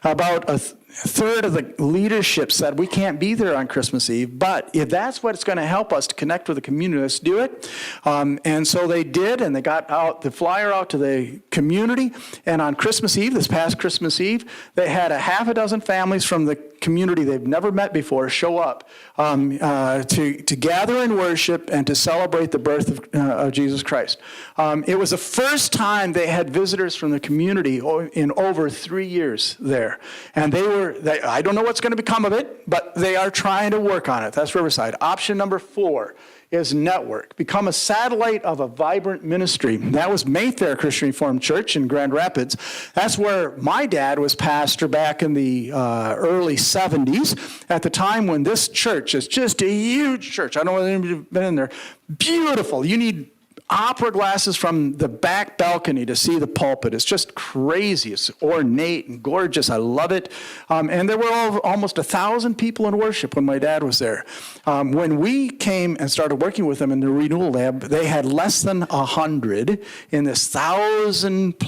About third of the leadership said, we can't be there on Christmas Eve, but if that's what's going to help us to connect with the community, let's do it. And so they did, and they got out the flyer out to the community. And on Christmas Eve, this past Christmas Eve, they had a half a dozen families from the community they've never met before show up to gather and worship and to celebrate the birth of Jesus Christ. It was the first time they had visitors from the community in over 3 years there. And I don't know what's going to become of it, but they are trying to work on it. That's Riverside. Option number 4 is network. Become a satellite of a vibrant ministry. That was Mayfair Christian Reformed Church in Grand Rapids. That's where my dad was pastor back in the early 70s, at the time when this church is just a huge church. I don't know whether anybody's been in there. Beautiful. You need opera glasses from the back balcony to see the pulpit. It's just crazy. It's ornate and gorgeous. I love it. And there were almost 1,000 people in worship when my dad was there. When we came and started working with them in the Renewal Lab, they had less than 100 in this 1,000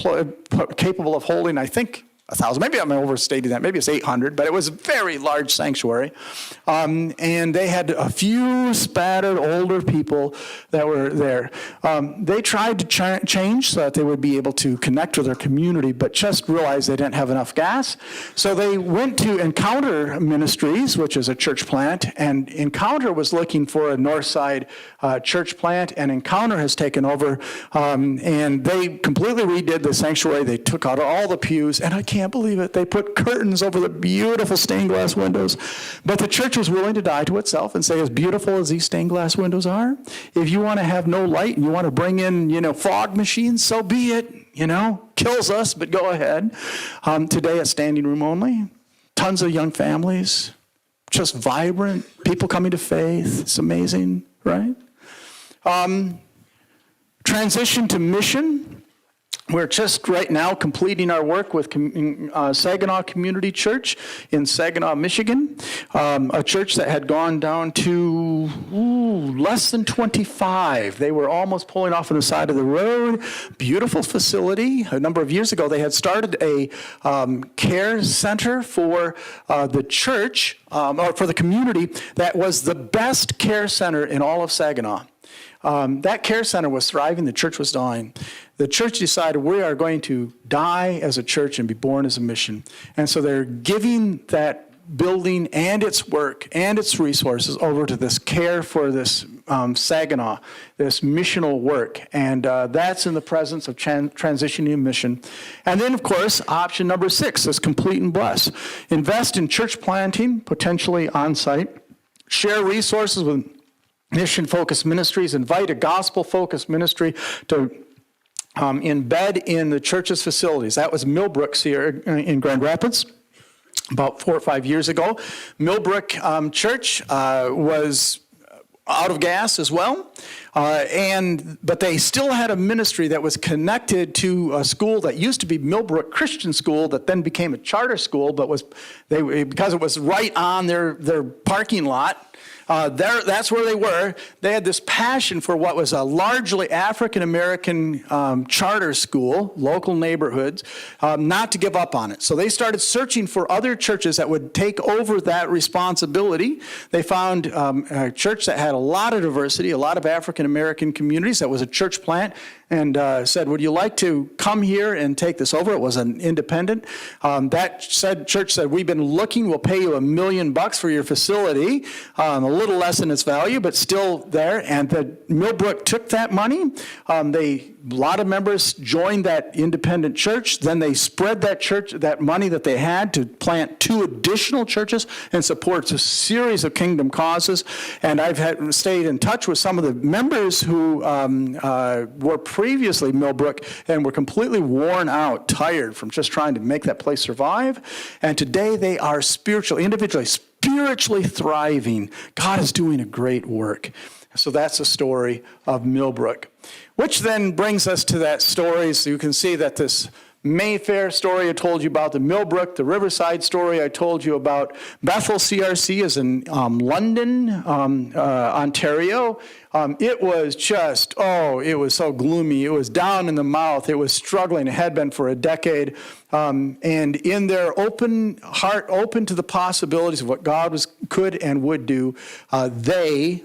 capable of holding, I think, 1,000. Maybe I'm overstating that. Maybe it's 800, but it was a very large sanctuary. And they had a few spattered older people that were there. They tried to change so that they would be able to connect with their community, but just realized they didn't have enough gas. So they went to Encounter Ministries, which is a church plant, and Encounter was looking for a north side church plant, and Encounter has taken over, and they completely redid the sanctuary. They took out all the pews, and I can't believe it. They put curtains over the beautiful stained glass windows. But the church was willing to die to itself and say, as beautiful as these stained glass windows are, if you want to have no light and you want to bring in, fog machines, so be it. Kills us, but go ahead. Today, a standing room only. Tons of young families, just vibrant, people coming to faith. It's amazing, right? Transition to mission. We're just right now completing our work with Saginaw Community Church in Saginaw, Michigan, a church that had gone down to less than 25. They were almost pulling off on the side of the road. Beautiful facility. A number of years ago, they had started a care center for the church, or for the community, that was the best care center in all of Saginaw. That care center was thriving. The church was dying. The church decided we are going to die as a church and be born as a mission. And so they're giving that building and its work and its resources over to this care for this Saginaw, this missional work. And that's in the presence of transitioning mission. And then, of course, option number 6 is complete and bless. Invest in church planting, potentially on-site. Share resources with mission-focused ministries. Invite a gospel-focused ministry to embed in the church's facilities. That was Millbrook's here in Grand Rapids about 4 or 5 years ago. Millbrook Church was out of gas as well, but they still had a ministry that was connected to a school that used to be Millbrook Christian School that then became a charter school, but because it was right on their parking lot. That's where they were. They had this passion for what was a largely African-American charter school, local neighborhoods, not to give up on it. So they started searching for other churches that would take over that responsibility. They found a church that had a lot of diversity, a lot of African-American communities. That was a church plant. And said, would you like to come here and take this over? It was an independent. That church said, we've been looking, we'll pay you $1 million for your facility, a little less than its value, but still there. And the Millbrook took that money. A lot of members joined that independent church. Then they spread that money that they had to plant 2 additional churches and support a series of kingdom causes. And I've stayed in touch with some of the members who were previously Millbrook and were completely worn out, tired from just trying to make that place survive. And today they are spiritually thriving. God is doing a great work. So that's the story of Millbrook, which then brings us to that story. So you can see that this Mayfair story I told you about, the Millbrook, the Riverside story I told you about. Bethel CRC is in London, Ontario. It was just, it was so gloomy. It was down in the mouth. It was struggling. It had been for a decade. And in their open heart, open to the possibilities of what God could and would do, Bethel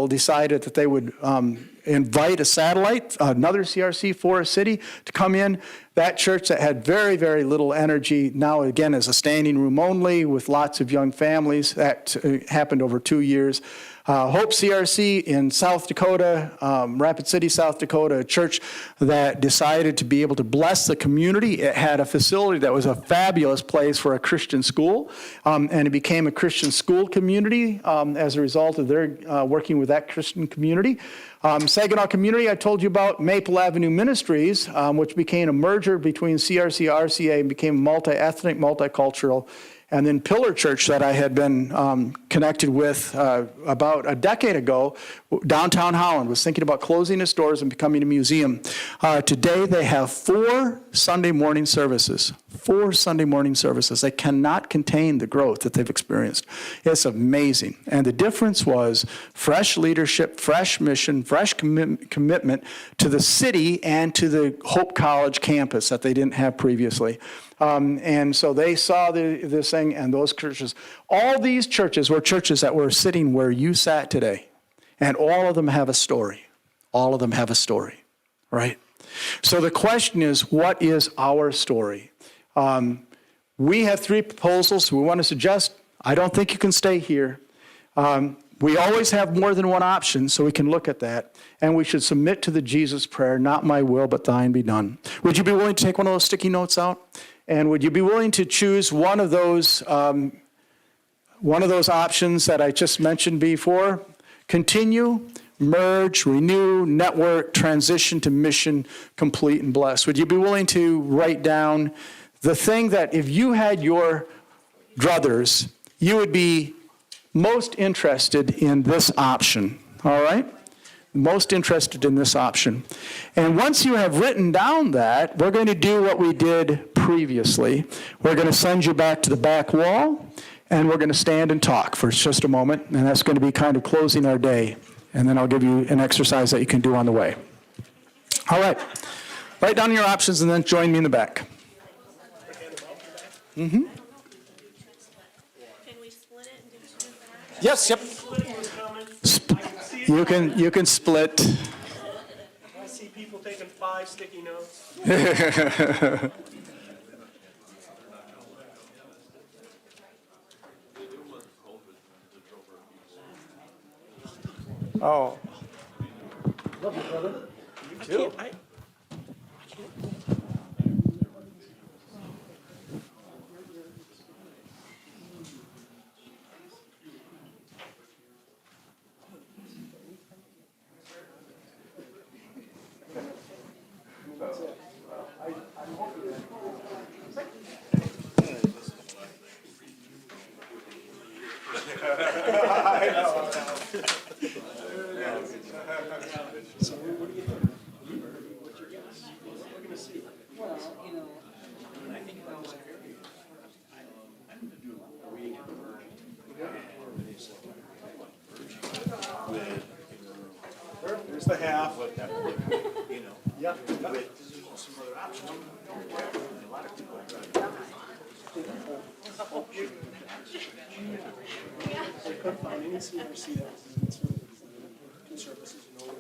decided that they would invite a satellite, another CRC for a city, to come in. That church that had very, very little energy now again is a standing room only with lots of young families. That happened over 2 years. Hope CRC in South Dakota, Rapid City, South Dakota, a church that decided to be able to bless the community. It had a facility that was a fabulous place for a Christian school, and it became a Christian school community as a result of their working with that Christian community. Saginaw Community, I told you about. Maple Avenue Ministries, which became a merger between CRC, RCA, and became multi-ethnic, multicultural. And then Pillar Church that I had been connected with about a decade ago, downtown Holland, was thinking about closing its doors and becoming a museum. Today they have 4 Sunday morning services. 4 Sunday morning services. They cannot contain the growth that they've experienced. It's amazing. And the difference was fresh leadership, fresh mission, fresh commitment to the city and to the Hope College campus that they didn't have previously. And so they saw this thing, and those churches, all these churches were churches that were sitting where you sat today. And all of them have a story. All of them have a story, right? So the question is, what is our story? We have 3 proposals. We want to suggest, I don't think you can stay here. We always have more than one option, so we can look at that. And we should submit to the Jesus prayer, not my will, but thine be done. Would you be willing to take one of those sticky notes out? And would you be willing to choose one of those options that I just mentioned before? Continue, merge, renew, network, transition to mission, complete, and bless. Would you be willing to write down the thing that if you had your druthers, you would be most interested in this option, all right? Most interested in this option. And once you have written down that, we're going to do what we did previously. We're going to send you back to the back wall, and we're going to stand and talk for just a moment, and that's going to be kind of closing our day. And then I'll give you an exercise that you can do on the way. All right. Write down your options and then join me in the back. Mm-hmm. Can we split it and do 2 back? Yes, yep. You can split. I see people taking 5 sticky notes. Oh. Love you, brother. You too. There's the half. Yeah. Some other options. I couldn't find any CRC that was in services, no one.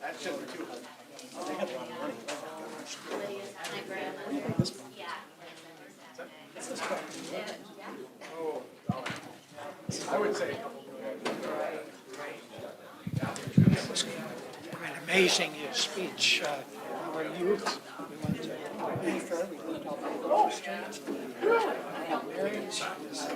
That's just for 2. They got a lot of money. Oh, I would say. Quite amazing, your speech. Our youth, we went to Mayfair, we looked out the Grove Street. Mary's was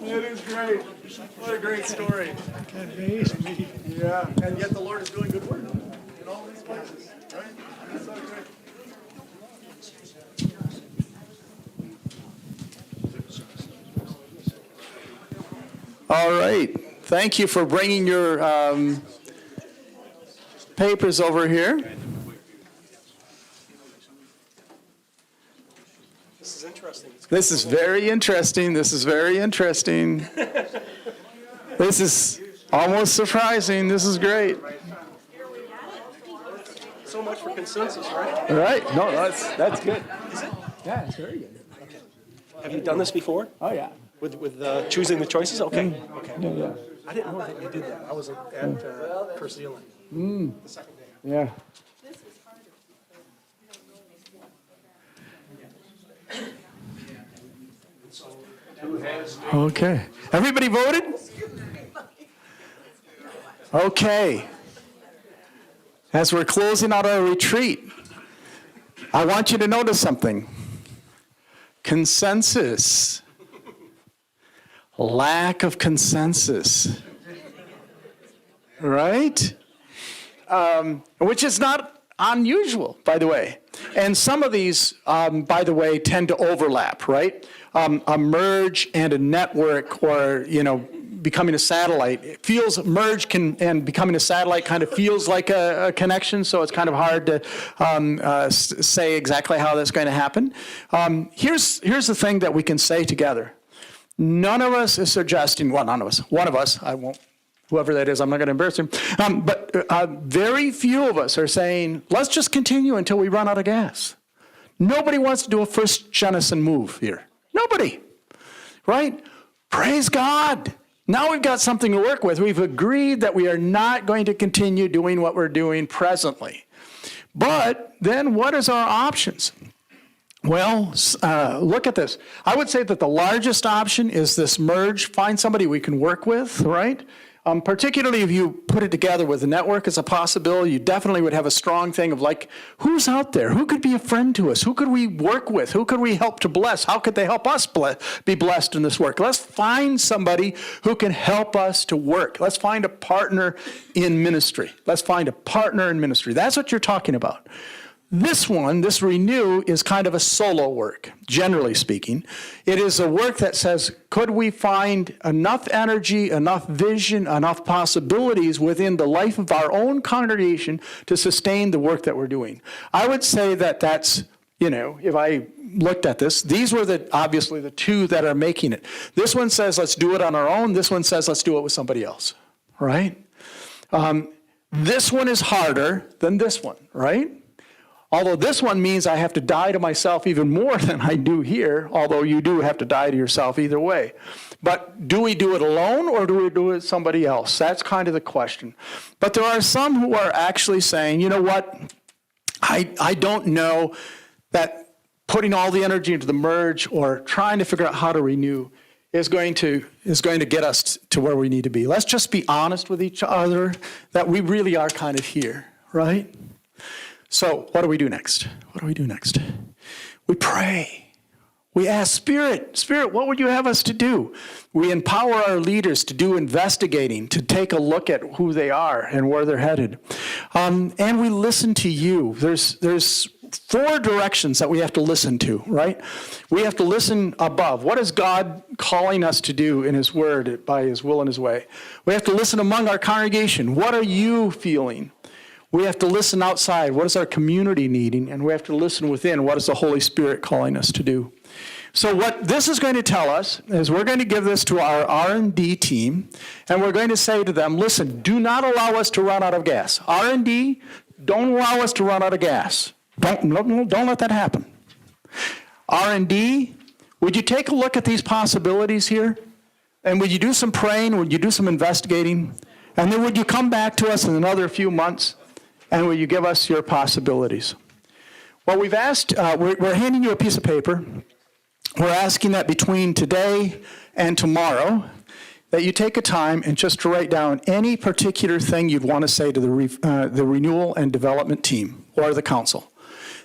It is great. What a great story. amazing me. Yeah, and yet the Lord is doing good work in all these places, right? That's so great. All right. Thank you for bringing your papers over here. This is interesting. This is very interesting. This is very interesting. This is almost surprising. This is great. So much for consensus, right? All right. No, that's good. Is it? Yeah, it's very good. Okay. Have you done this before? Oh, yeah. With choosing the choices? Okay. Okay. Yeah. I didn't know that you did that. I was at First Zealand the second day. Yeah. Okay. Everybody voted? Okay. As we're closing out our retreat, I want you to notice something. Consensus. Lack of consensus. Right? Which is not unusual, by the way. And some of these, by the way, tend to overlap, right? A merge and a network, or, becoming a satellite. It feels and becoming a satellite kind of feels like a connection, so it's kind of hard to say exactly how that's going to happen. Here's the thing that we can say together. None of us is suggesting, well, none of us, one of us, I won't, whoever that is, I'm not going to embarrass him, but very few of us are saying, let's just continue until we run out of gas. Nobody wants to do a first Jennison move here. Nobody, right? Praise God. Now we've got something to work with. We've agreed that we are not going to continue doing what we're doing presently. But then what is our options? Well, look at this. I would say that the largest option is this merge. Find somebody we can work with, right? Particularly if you put it together with a network as a possibility, you definitely would have a strong thing of like, who's out there? Who could be a friend to us? Who could we work with? Who could we help to bless? How could they help us be blessed in this work? Let's find somebody who can help us to work. Let's find a partner in ministry. Let's find a partner in ministry. That's what you're talking about. This one, this Renew, is kind of a solo work, generally speaking. It is a work that says, could we find enough energy, enough vision, enough possibilities within the life of our own congregation to sustain the work that we're doing? I would say that that's, if I looked at this, these were obviously the two that are making it. This one says, let's do it on our own. This one says, let's do it with somebody else, right? This one is harder than this one, right? Although this one means I have to die to myself even more than I do here, although you do have to die to yourself either way. But do we do it alone or do we do it with somebody else? That's kind of the question. But there are some who are actually saying, you know what, I don't know that putting all the energy into the merge or trying to figure out how to renew is going to get us to where we need to be. Let's just be honest with each other that we really are kind of here, right? So what do we do next? What do we do next? We pray. We ask Spirit, what would you have us to do? We empower our leaders to do investigating, to take a look at who they are and where they're headed. And we listen to you. There's 4 directions that we have to listen to, right? We have to listen above. What is God calling us to do in His Word by His will and His way? We have to listen among our congregation. What are you feeling? We have to listen outside. What is our community needing? And we have to listen within. What is the Holy Spirit calling us to do? So what this is going to tell us is we're going to give this to our R&D team, and we're going to say to them, listen, do not allow us to run out of gas. R&D, don't allow us to run out of gas. Don't let that happen. R&D, would you take a look at these possibilities here? And would you do some praying? Would you do some investigating? And then would you come back to us in another few months? And will you give us your possibilities? Well, we've asked, we're handing you a piece of paper. We're asking that between today and tomorrow, that you take a time and just to write down any particular thing you'd want to say to the Renewal and Development team or the council.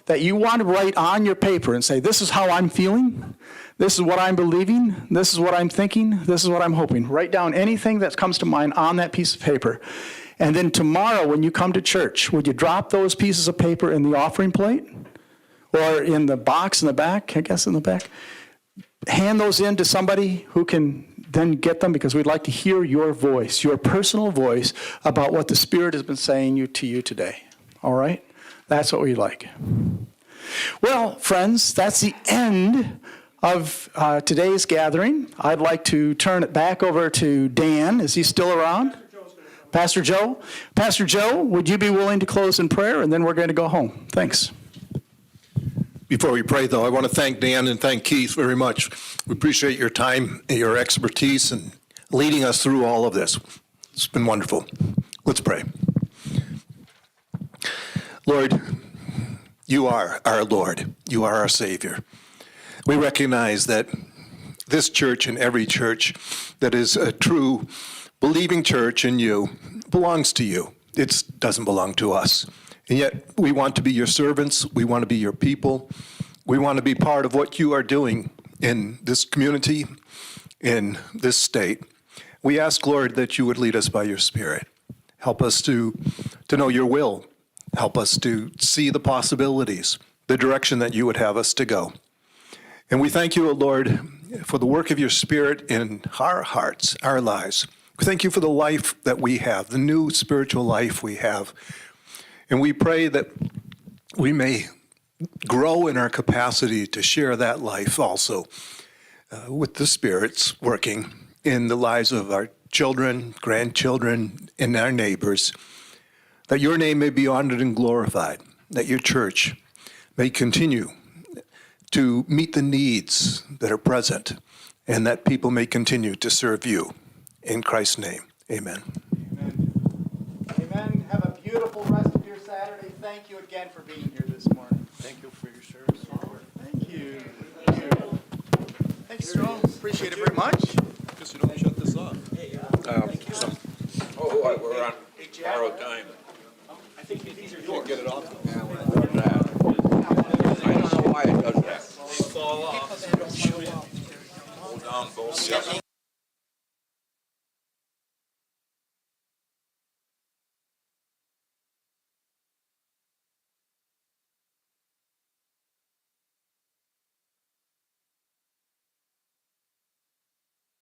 That you want to write on your paper and say, this is how I'm feeling, this is what I'm believing, this is what I'm thinking, this is what I'm hoping. Write down anything that comes to mind on that piece of paper. And then tomorrow when you come to church, would you drop those pieces of paper in the offering plate? Or in the box in the back, I guess in the back? Hand those in to somebody who can then get them because we'd like to hear your voice, your personal voice about what the Spirit has been saying to you today. All right? That's what we like. Well, friends, that's the end of today's gathering. I'd like to turn it back over to Dan. Is he still around? Pastor Joe? Pastor Joe, would you be willing to close in prayer? And then we're going to go home. Thanks. Before we pray, though, I want to thank Dan and thank Keith very much. We appreciate your time and your expertise and leading us through all of this. It's been wonderful. Let's pray. Lord, you are our Lord. You are our Savior. We recognize that this church and every church that is a true believing church in you belongs to you. It doesn't belong to us. And yet we want to be your servants. We want to be your people. We want to be part of what you are doing in this community, in this state. We ask, Lord, that you would lead us by your Spirit. Help us to know your will. Help us to see the possibilities, the direction that you would have us to go. And we thank you, O Lord, for the work of your Spirit in our hearts, our lives. We thank you for the life that we have, the new spiritual life we have. And we pray that we may grow in our capacity to share that life also with the Spirit's working in the lives of our children, grandchildren, and our neighbors, that your name may be honored and glorified, that your church may continue to meet the needs that are present, and that people may continue to serve you. In Christ's name, amen. Amen. Have a beautiful rest of your Saturday. Thank you again for being here this morning. Thank you for your service. Thank you. Thanks, Jerome. Appreciate it very much. Guess you don't shut this off. We're on borrowed time. I think these are Can't yours. get it off. I don't know why it does that. They fall off. Hold down both.